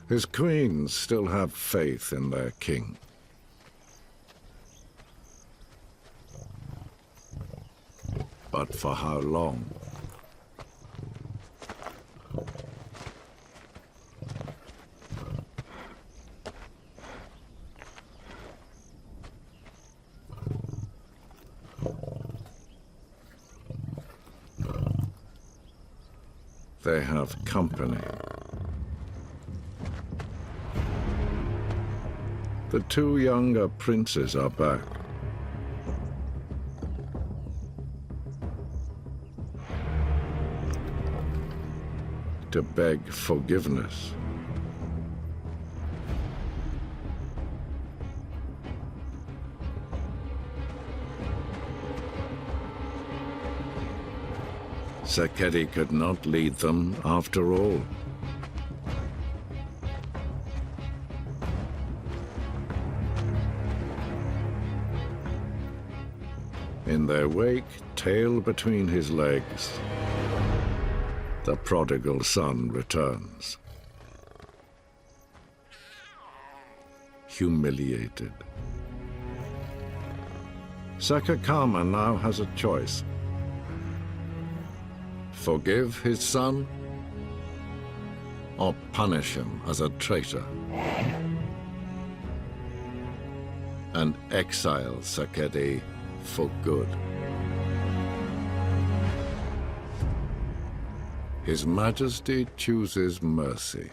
His queens still have faith in their king. But for how long? They have company. The two younger princes are back. To beg forgiveness. Sekekama could not lead them after all. In their wake, tail between his legs, the prodigal son returns. Humiliated. Sekekama now has a choice. Forgive his son, or punish him as a traitor, and exile Sekekama for good. His Majesty chooses mercy.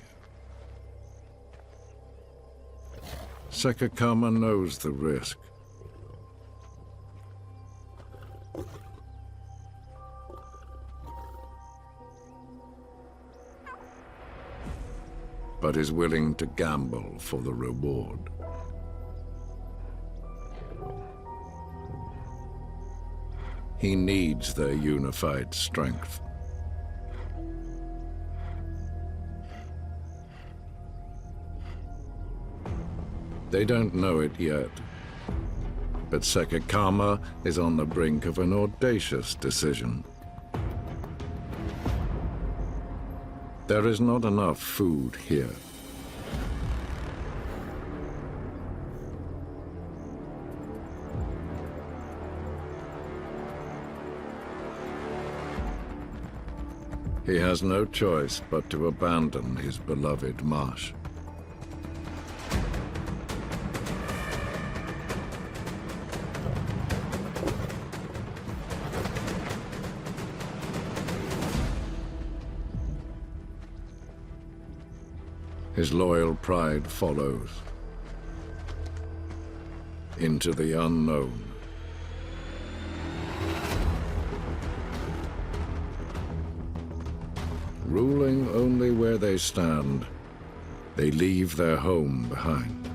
Sekekama knows the risk. But is willing to gamble for the reward. He needs their unified strength. They don't know it yet, but Sekekama is on the brink of an audacious decision. There is not enough food here. He has no choice but to abandon his beloved marsh. His loyal pride follows into the unknown. Ruling only where they stand, they leave their home behind.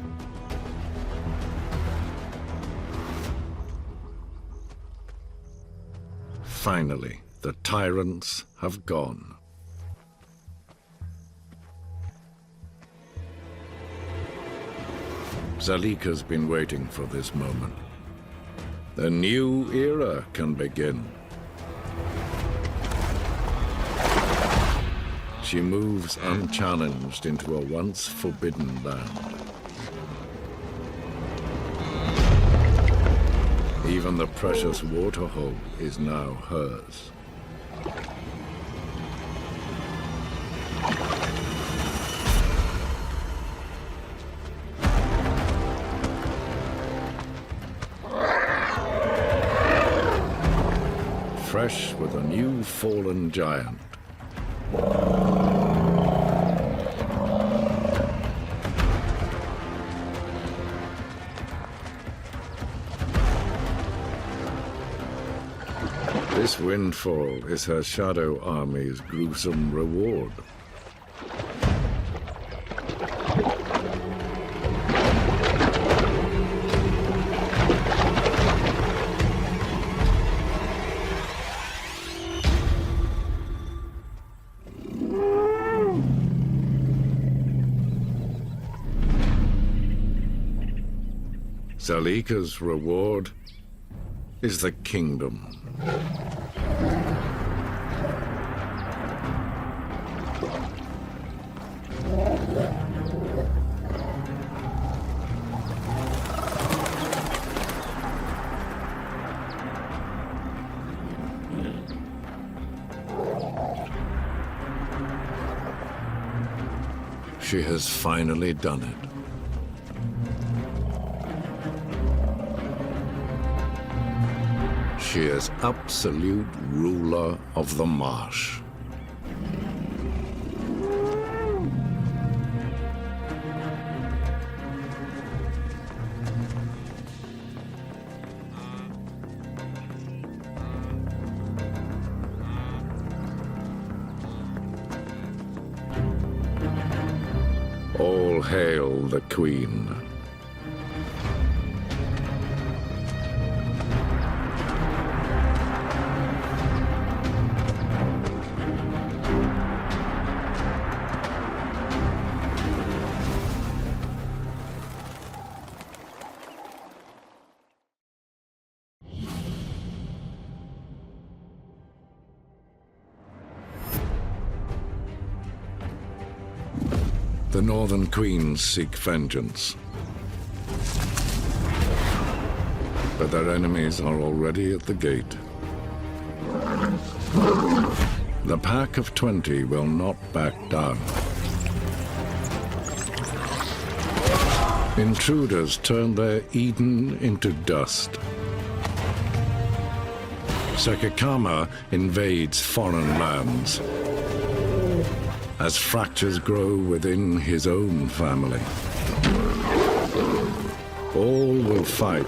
Finally, the tyrants have gone. Zalika's been waiting for this moment. The new era can begin. She moves unchallenged into a once forbidden land. Even the precious waterhole is now hers. Fresh with a new fallen giant. This windfall is her shadow army's gruesome reward. Zalika's reward is the kingdom. She has finally done it. She is absolute ruler of the marsh. All hail the Queen. The Northern Queens seek vengeance. But their enemies are already at the gate. The Pack of 20 will not back down. Intruders turn their Eden into dust. Sekekama invades foreign lands as fractures grow within his own family. All will fight,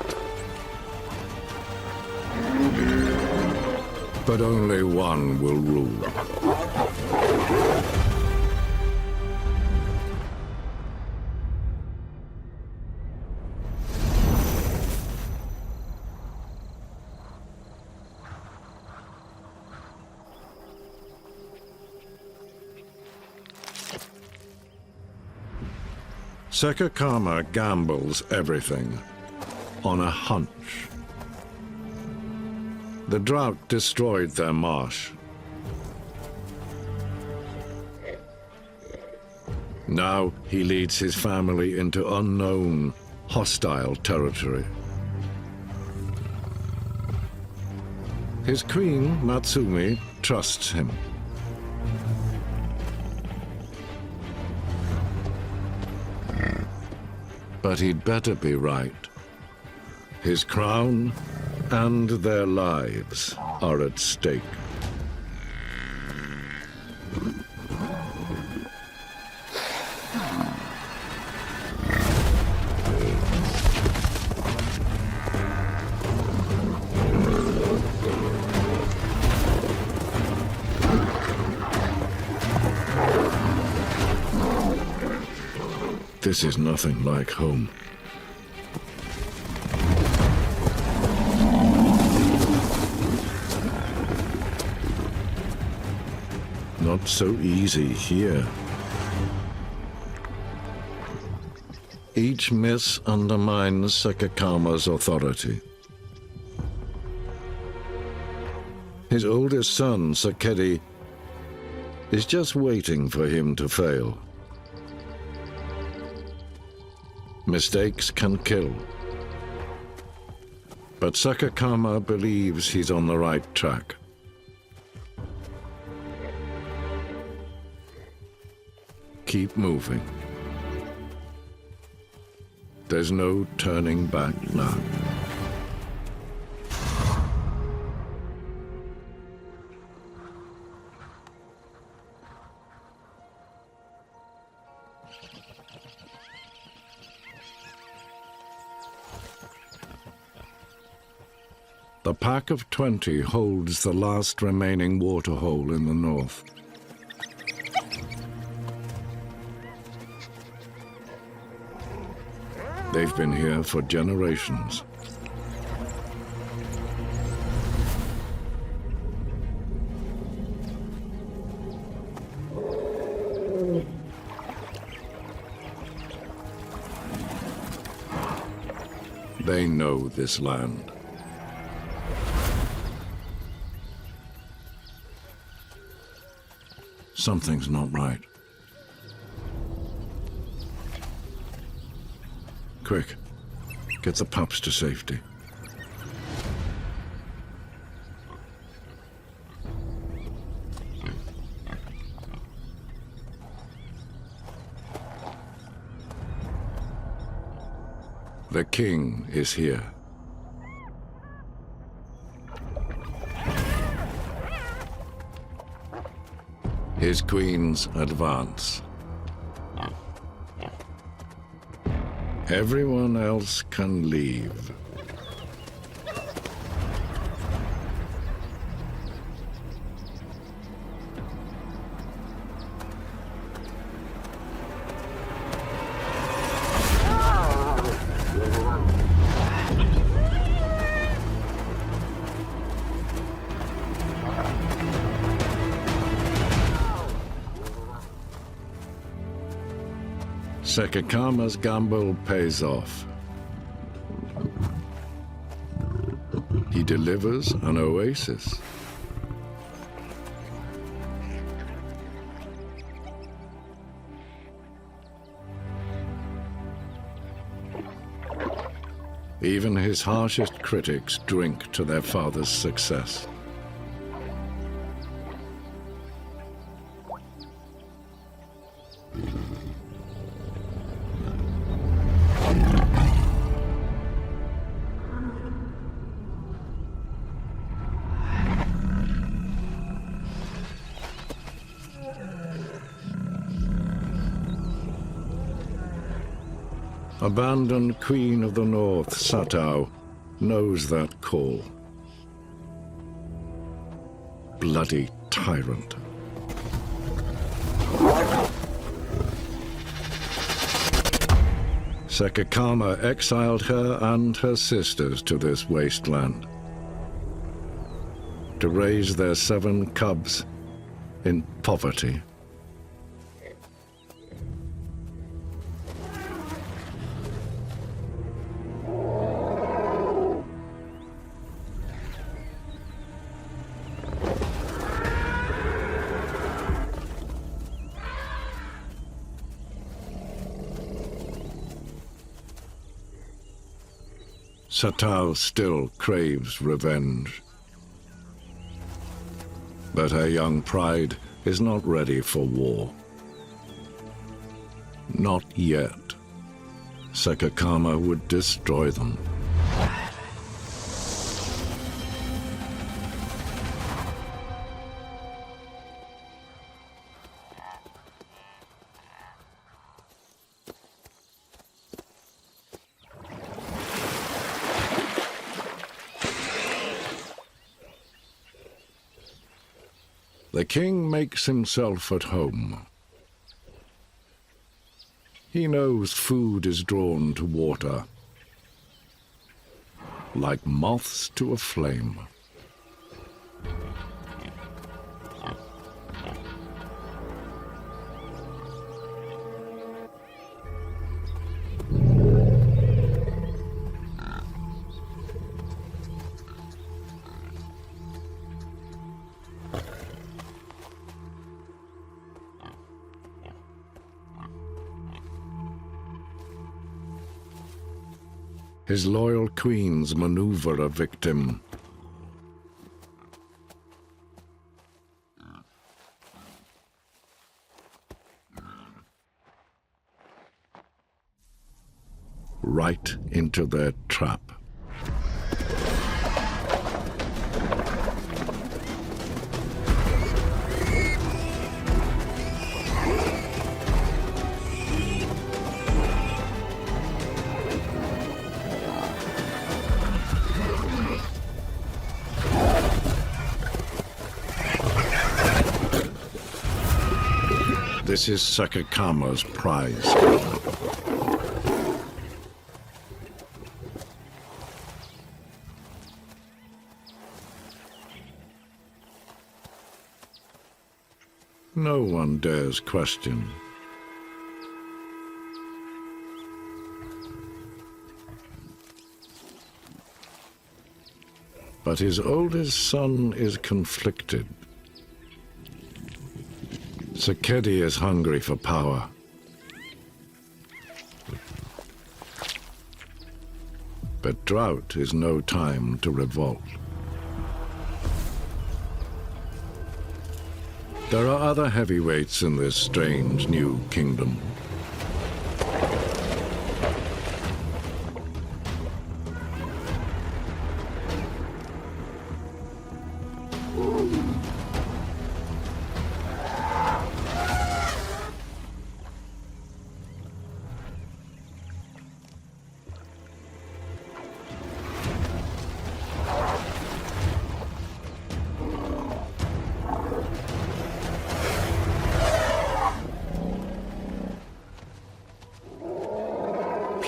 but only one will rule. Sekekama gambles everything on a hunch. The drought destroyed their marsh. Now he leads his family into unknown, hostile territory. His queen, Matsumi, trusts him. But he'd better be right. His crown and their lives are at stake. This is nothing like home. Not so easy here. Each miss undermines Sekekama's authority. His oldest son, Sekedi, is just waiting for him to fail. Mistakes can kill. But Sekekama believes he's on the right track. Keep moving. There's no turning back now. The Pack of 20 holds the last remaining waterhole in the north. They've been here for generations. They know this land. Something's not right. Quick, get the pups to safety. The king is here. His queens advance. Everyone else can leave. Sekekama's gamble pays off. He delivers an oasis. Even his harshest critics drink to their father's success. Abandoned Queen of the North, Satao, knows that call. Bloody tyrant. Sekekama exiled her and her sisters to this wasteland to raise their 7 cubs in poverty. Satao still craves revenge. But her young pride is not ready for war. Not yet. Sekekama would destroy them. The king makes himself at home. He knows food is drawn to water, like moths to a flame. His loyal queens maneuver a victim. Right into their trap. This is Sekekama's prize. No one dares question. But his oldest son is conflicted. Sekedi is hungry for power. But drought is no time to revolt. There are other heavyweights in this strange new kingdom.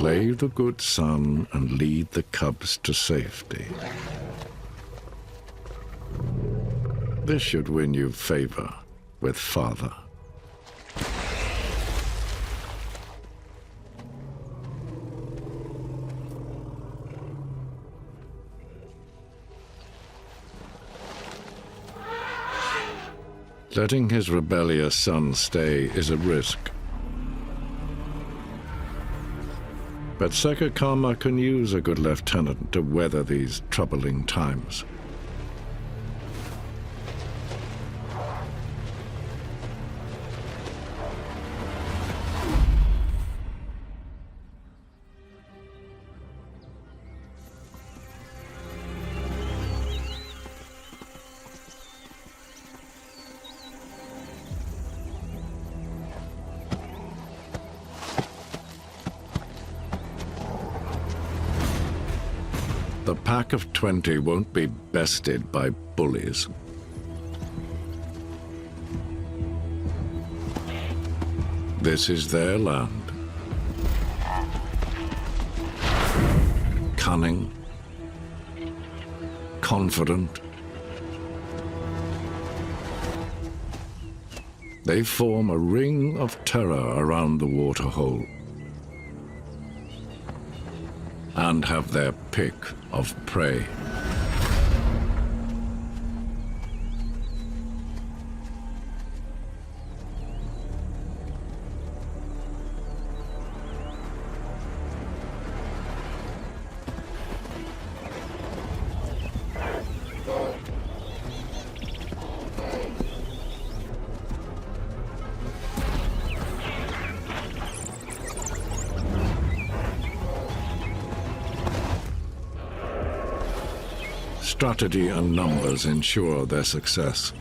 play the good son and lead the cubs to safety. This should win you favor with Father. Letting his rebellious son stay is a risk. But Sekekama can use a good lieutenant to weather these troubling times. The pack of 20 won't be bested by bullies. This is their land. Cunning, confident. They form a ring of terror around the waterhole and have their pick of prey. Strategy and numbers ensure their success.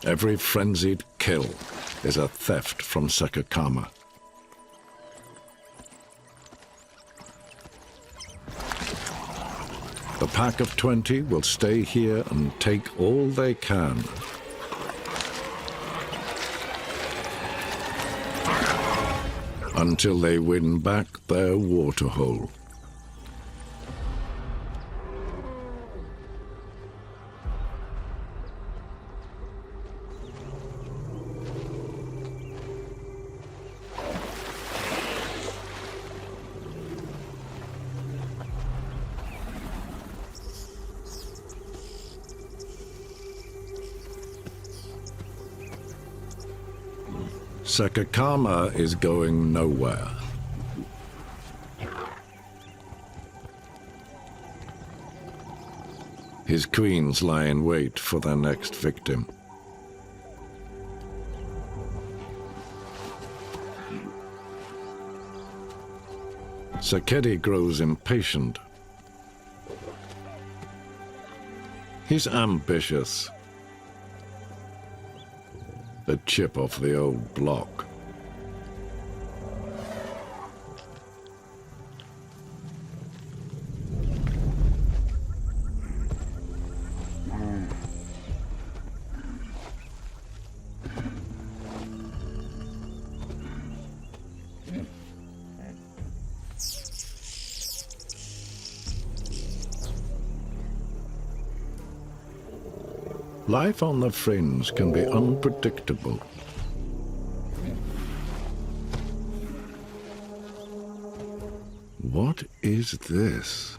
Every frenzied kill is a theft from Sekekama. The pack of 20 will stay here and take all they can. Until they win back their waterhole. Sekekama is going nowhere. His queens lie in wait for their next victim. Sekedi grows impatient. He's ambitious. A chip off the old block. Life on the fringe can be unpredictable. What is this?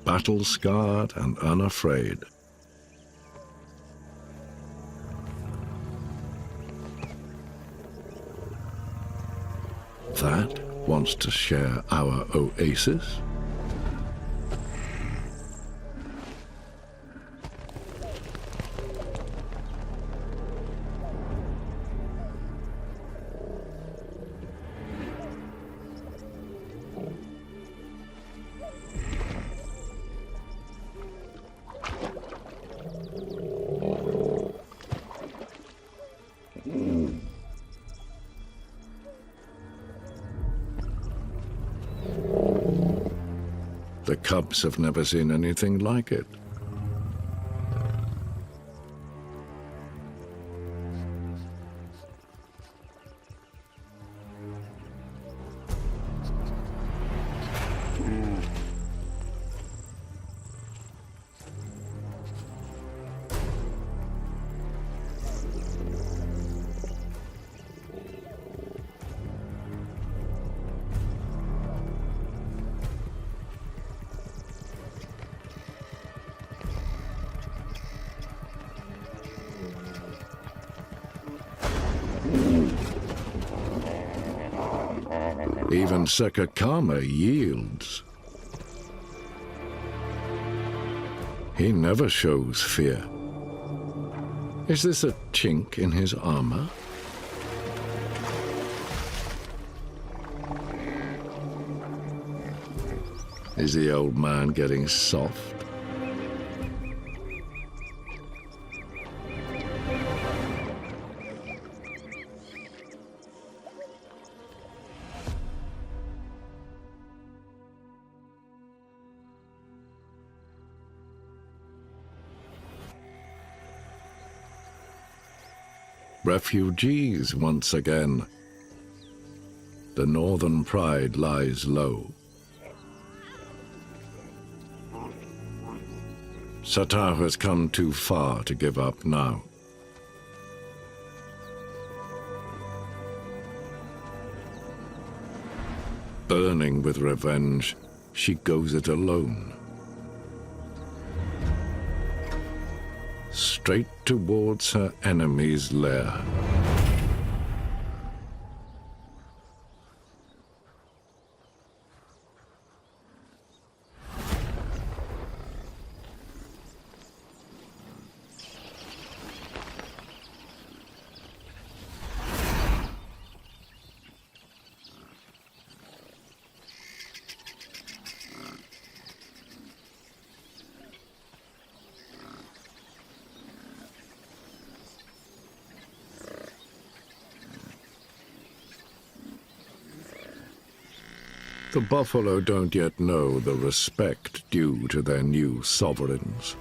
Battle-scarred and unafraid. That wants to share our oasis? The cubs have never seen anything like it. Even Sekekama yields. He never shows fear. Is this a chink in his armor? Is the old man getting soft? Refugees once again. The northern pride lies low. Satar has come too far to give up now. Burning with revenge, she goes it alone. Straight towards her enemy's lair. The buffalo don't yet know the respect due to their new sovereigns.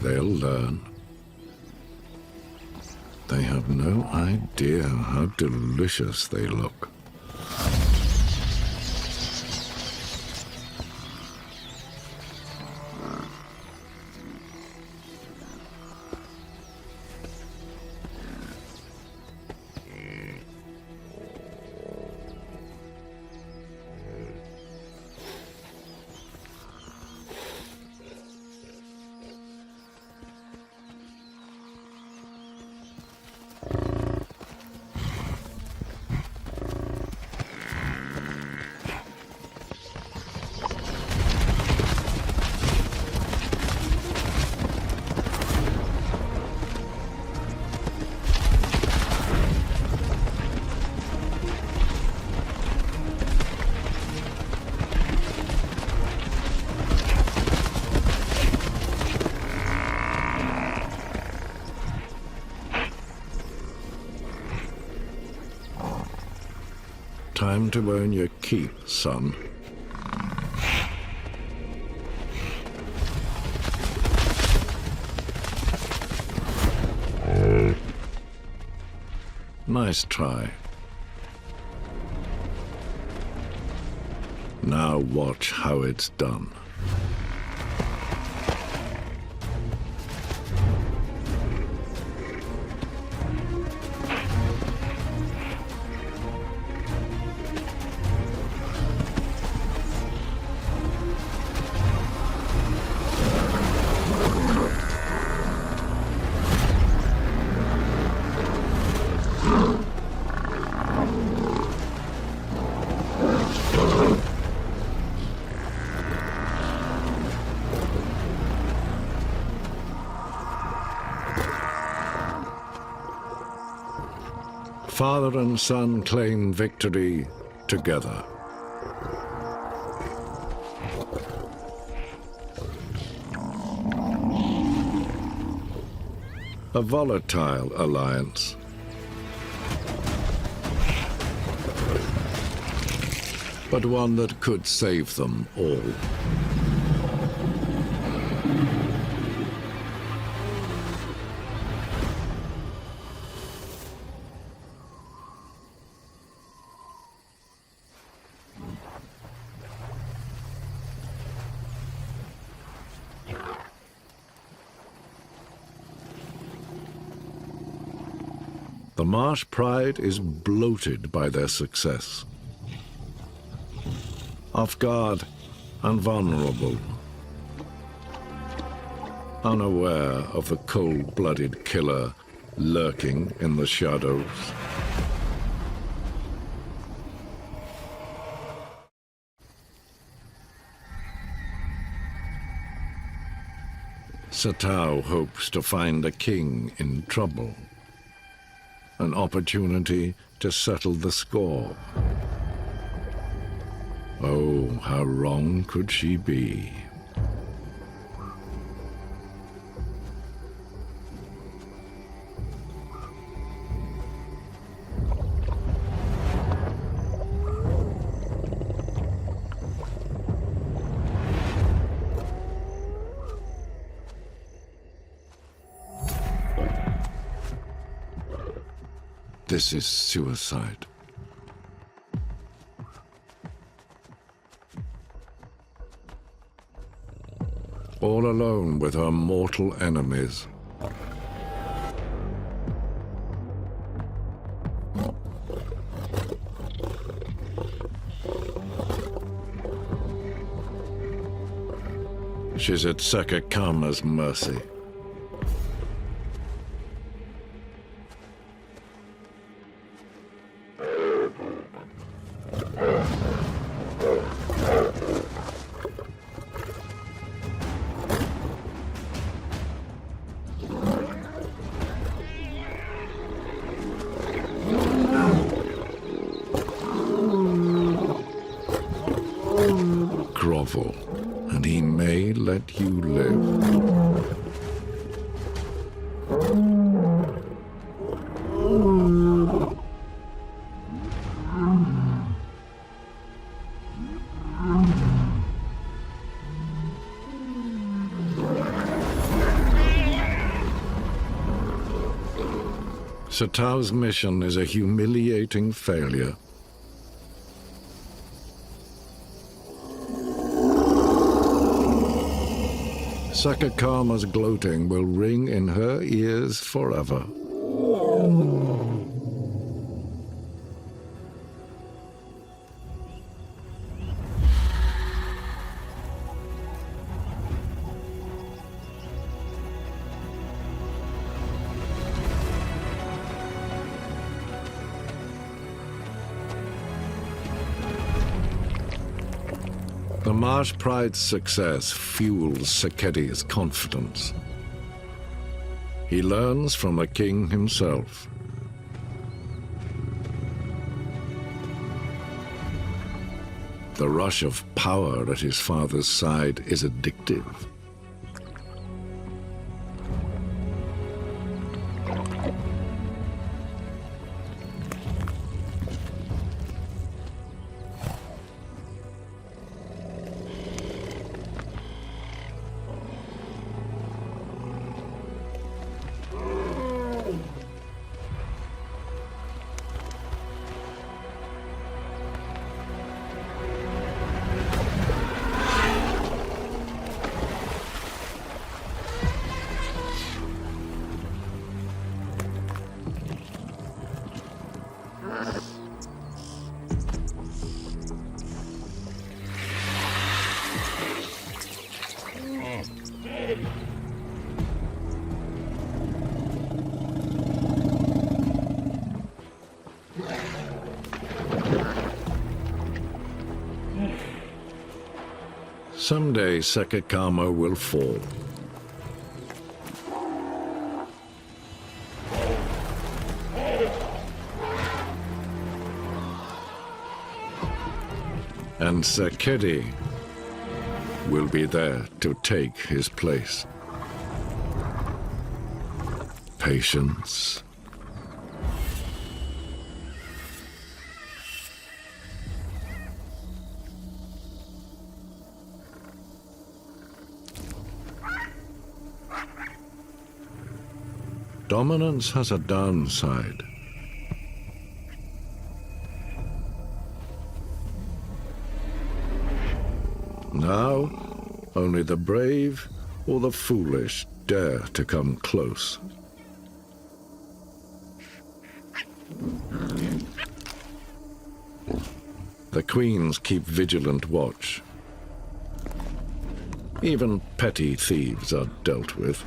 They'll learn. They have no idea how delicious they look. Time to earn your keep, son. Nice try. Now watch how it's done. Father and son claim victory together. A volatile alliance. but one that could save them all. The Marsh Pride is bloated by their success. Off guard and vulnerable. Unaware of the cold-blooded killer lurking in the shadows. Satao hopes to find a king in trouble. An opportunity to settle the score. Oh, how wrong could she be? This is suicide. All alone with her mortal enemies. She's at Sekekama's mercy. Grovel, and he may let you live. Satao's mission is a humiliating failure. Sekekama's gloating will ring in her ears forever. The Marsh Pride's success fuels Sekedi's confidence. He learns from a king himself. The rush of power at his father's side is addictive. Someday Sekekama will fall. And Sekedi will be there to take his place. Patience. Dominance has a downside. Now, only the brave or the foolish dare to come close. The queens keep vigilant watch. Even petty thieves are dealt with.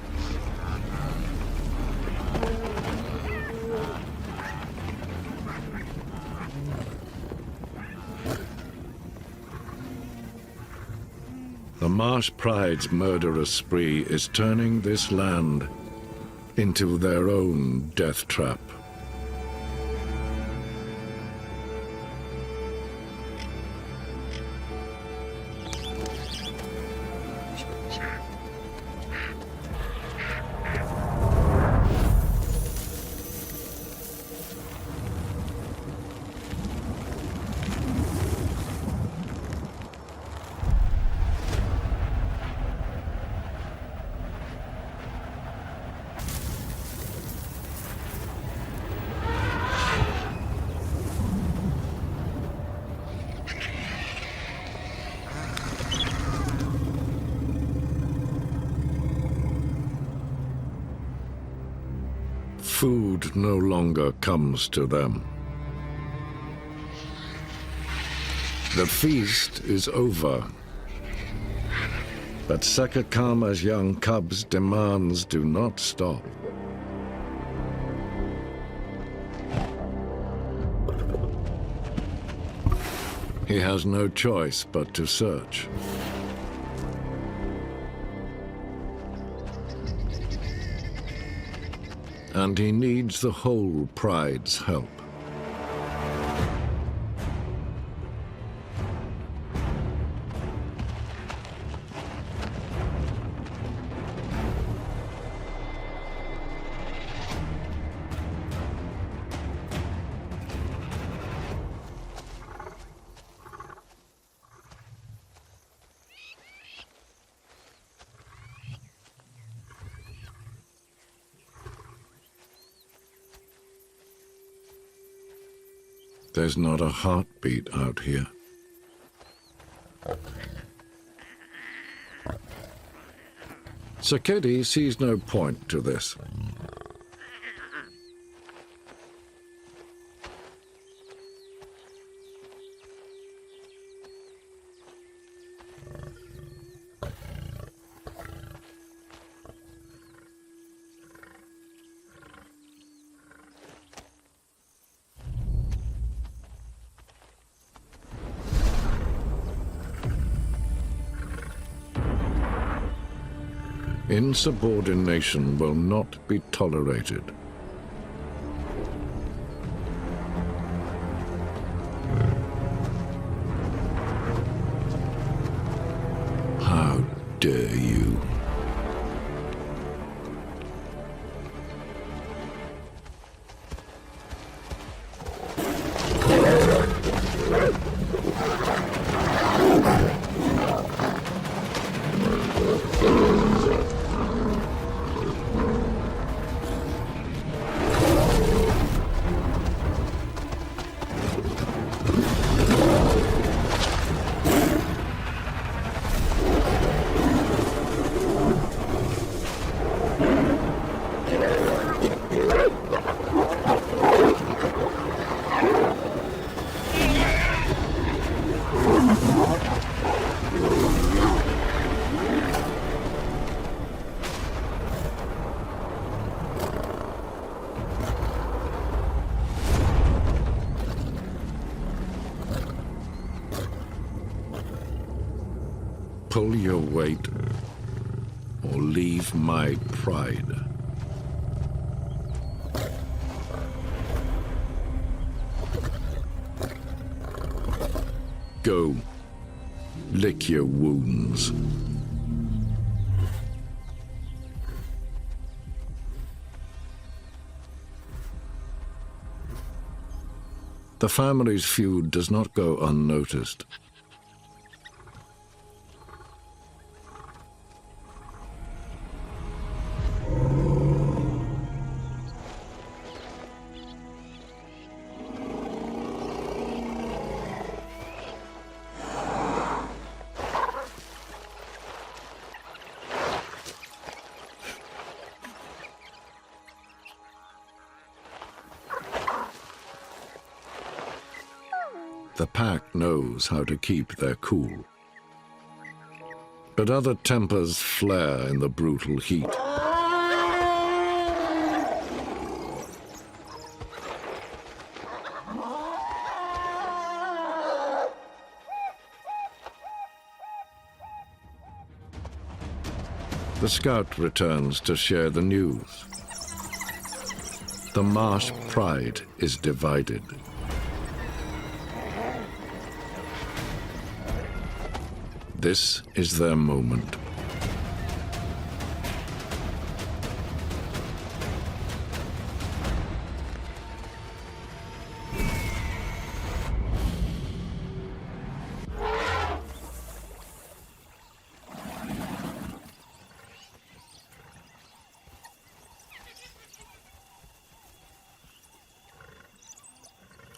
The Marsh Pride's murderous spree is turning this land into their own death trap. Food no longer comes to them. The feast is over. But Sekekama's young cubs' demands do not stop. He has no choice but to search. And he needs the whole Pride's help. There's not a heartbeat out here. Sekedi sees no point to this. Insubordination will not be tolerated. How dare you? Pull your weight, or leave my pride. Go, lick your wounds. The family's feud does not go unnoticed. The pack knows how to keep their cool. But other tempers flare in the brutal heat. The scout returns to share the news. The Marsh Pride is divided. This is their moment.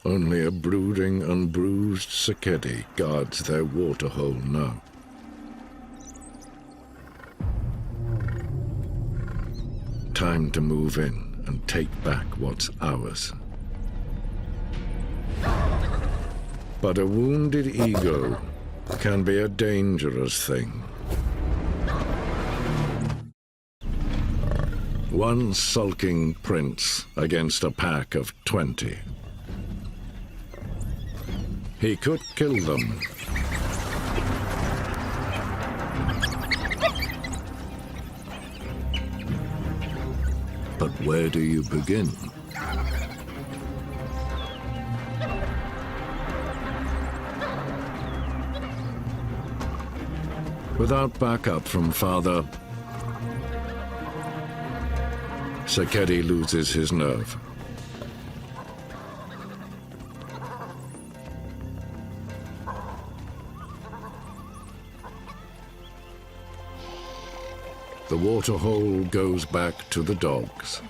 Only a brooding and bruised Sekekama guards their waterhole now. Time to move in and take back what's ours. But a wounded ego can be a dangerous thing. One sulking prince against a pack of 20. He could kill them. But where do you begin? Without backup from father, Sekekama loses his nerve. The waterhole goes back to the dogs.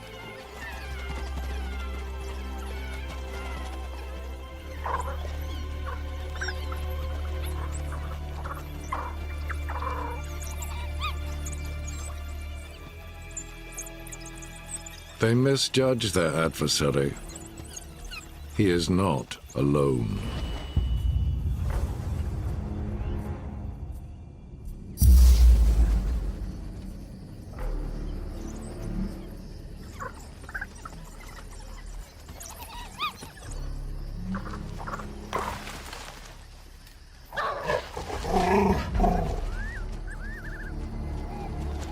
They misjudge their adversary. He is not alone.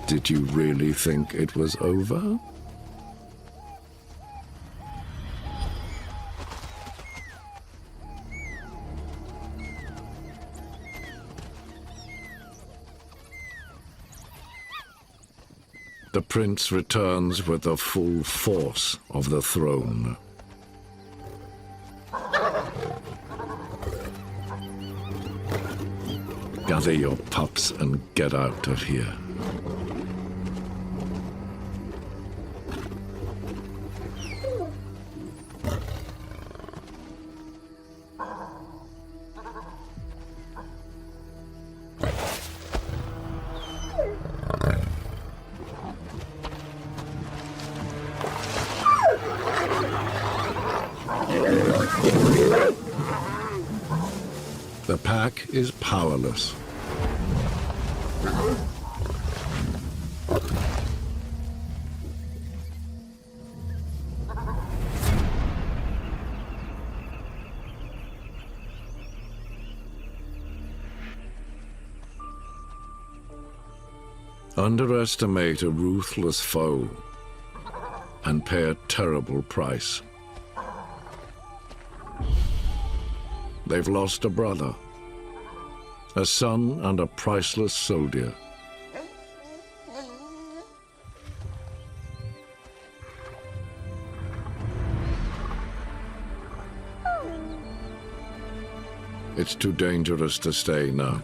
Did you really think it was over? The prince returns with the full force of the throne. Gather your pups and get out of here. The pack is powerless. Underestimate a ruthless foe and pay a terrible price. They've lost a brother, a son, and a priceless soldier. It's too dangerous to stay now.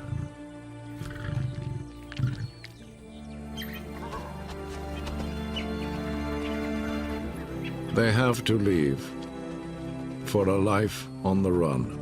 They have to leave for a life on the run.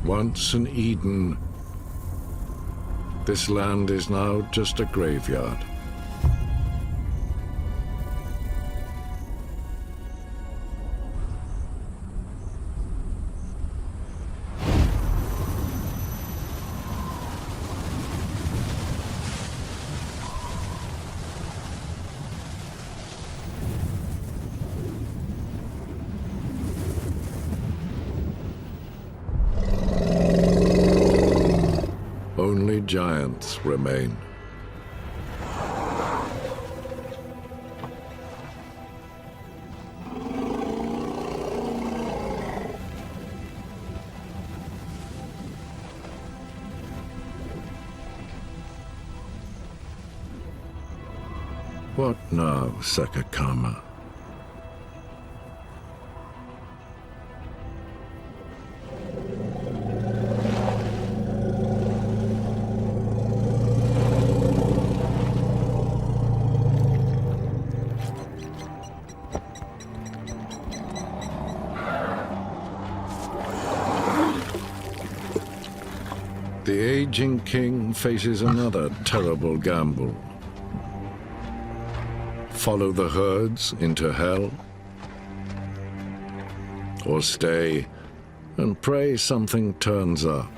Once an Eden, this land is now just a graveyard. Only giants remain. What now, Sekekama? The aging king faces another terrible gamble. Follow the herds into hell? Or stay and pray something turns up?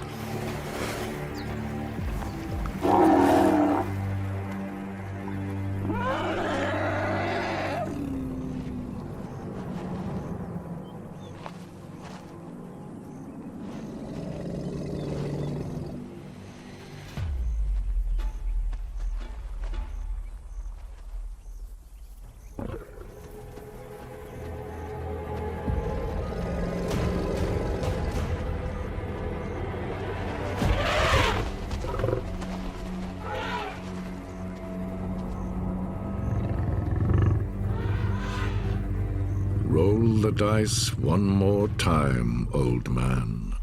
Roll the dice one more time, old man.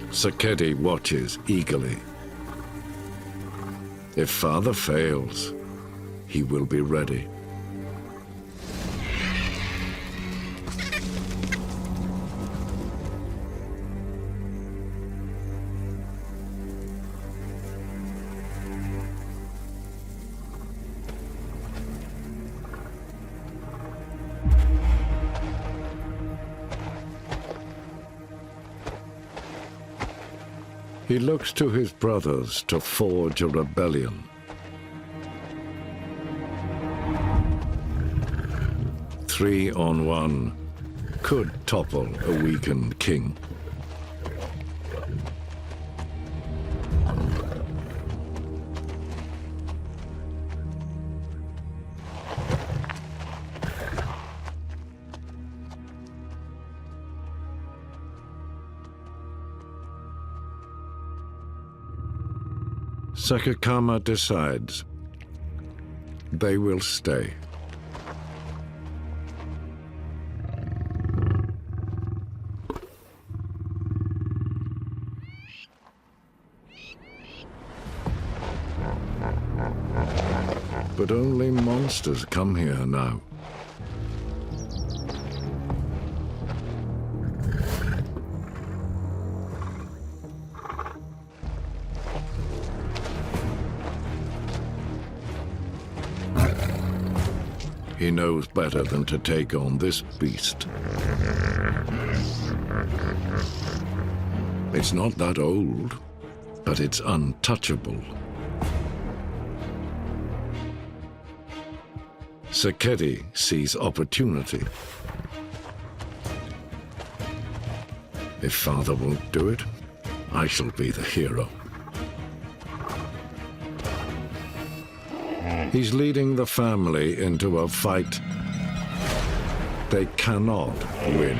Sekedi watches eagerly. If father fails, he will be ready. He looks to his brothers to forge a rebellion. Three on one could topple a weakened king. Sekekama decides they will stay. But only monsters come here now. He knows better than to take on this beast. It's not that old, but it's untouchable. Sekedi sees opportunity. If father won't do it, I shall be the hero. He's leading the family into a fight they cannot win.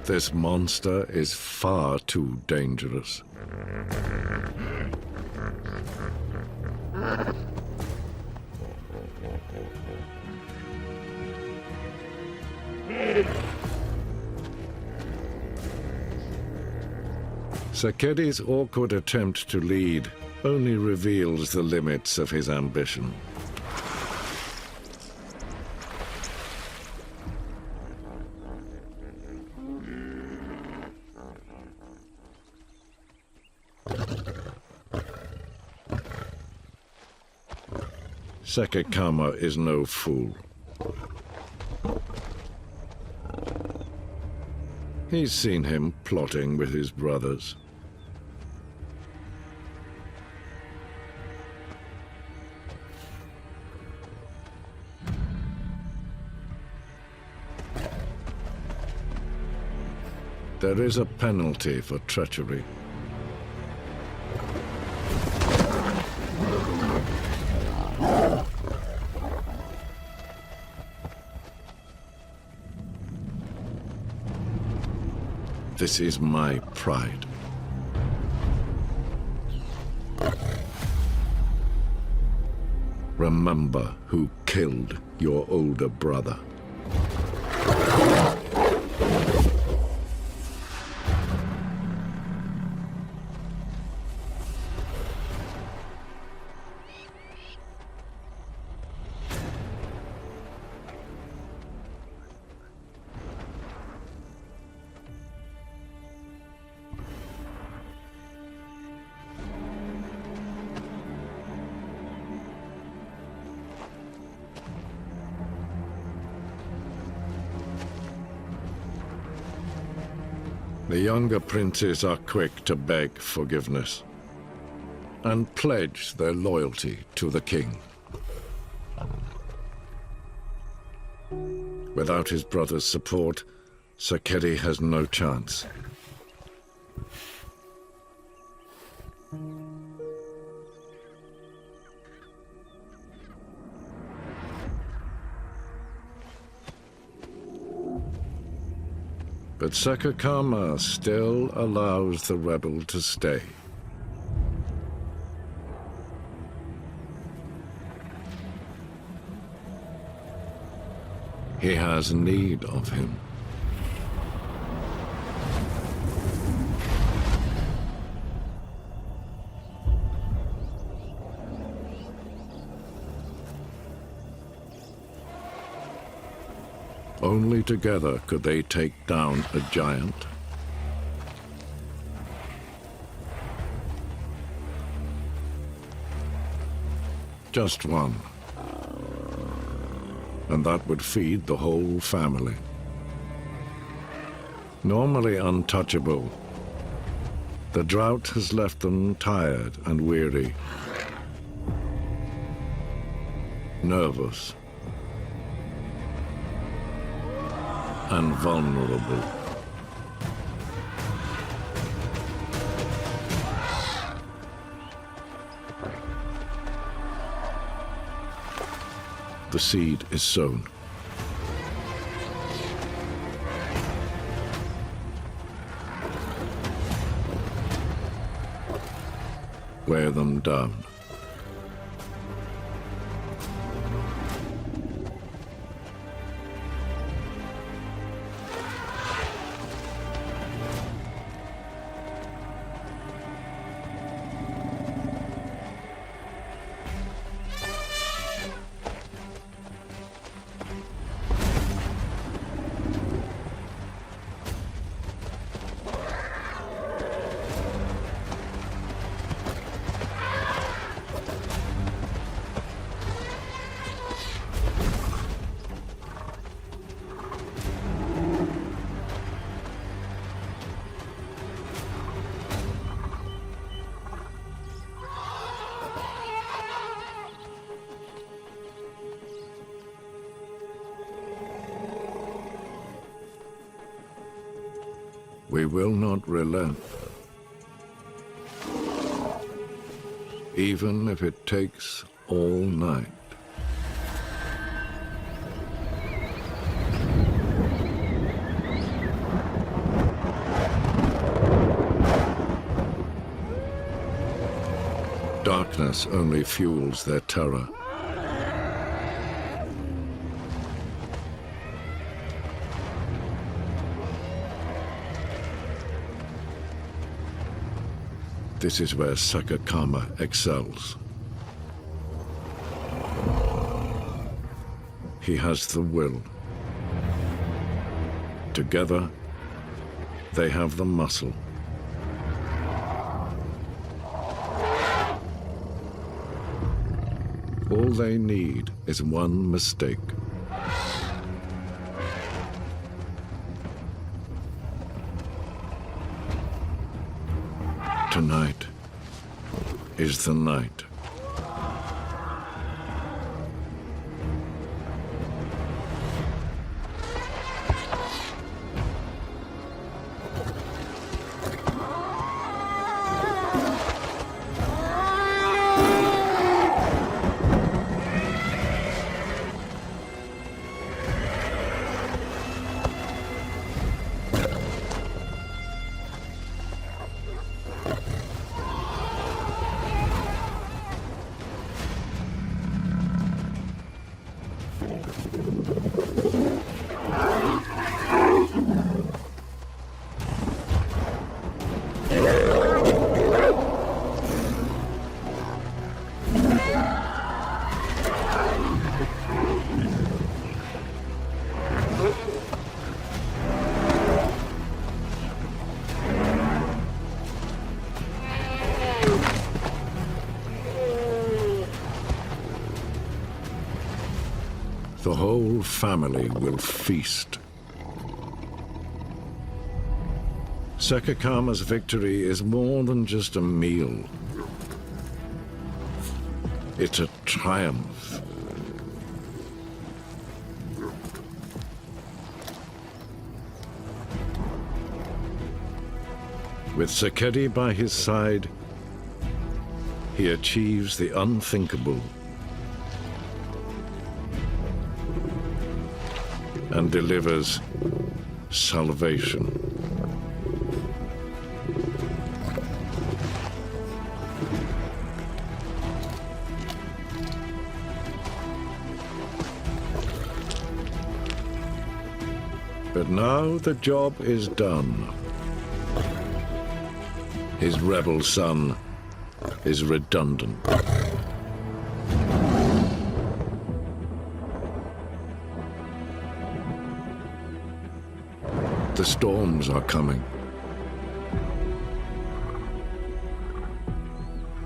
This monster is far too dangerous. Sekedi's awkward attempt to lead only reveals the limits of his ambition. Sekekama is no fool. He's seen him plotting with his brothers. There is a penalty for treachery. This is my pride. Remember who killed your older brother. The younger princes are quick to beg forgiveness and pledge their loyalty to the king. Without his brother's support, Sekedi has no chance. But Sekekama still allows the rebel to stay. He has need of him. Only together could they take down a giant. Just one. And that would feed the whole family. Normally untouchable, the drought has left them tired and weary, nervous, and vulnerable. The seed is sown. Wear them down. We will not relent, even if it takes all night. Darkness only fuels their terror. This is where Sekekama excels. He has the will. Together, they have the muscle. All they need is one mistake. Tonight is the night. The whole family will feast. Sekekama's victory is more than just a meal. It's a triumph. With Sekedi by his side, he achieves the unthinkable and delivers salvation. But now the job is done. His rebel son is redundant. The storms are coming.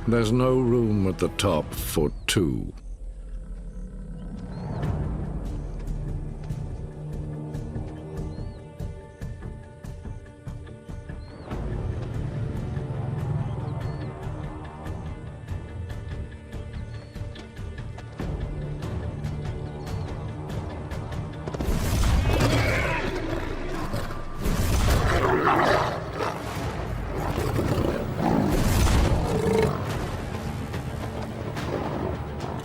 There's no room at the top for two.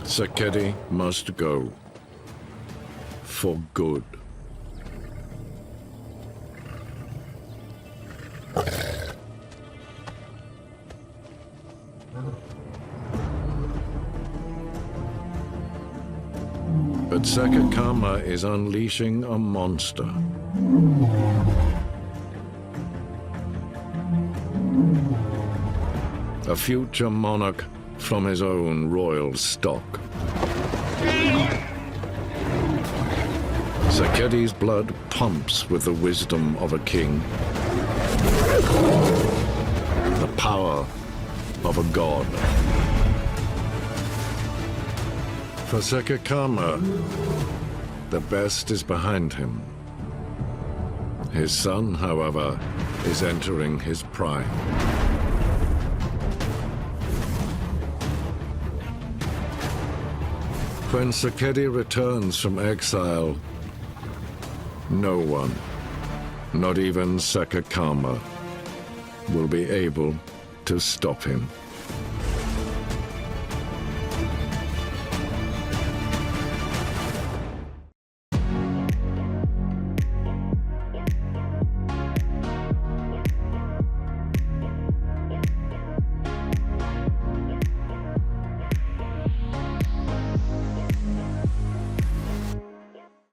Sekedi must go. For good. But Sekekama is unleashing a monster. A future monarch from his own royal stock. Sekedi's blood pumps with the wisdom of a king, the power of a god. For Sekekama, the best is behind him. His son, however, is entering his prime. When Sekedi returns from exile, no one, not even Sekekama, will be able to stop him.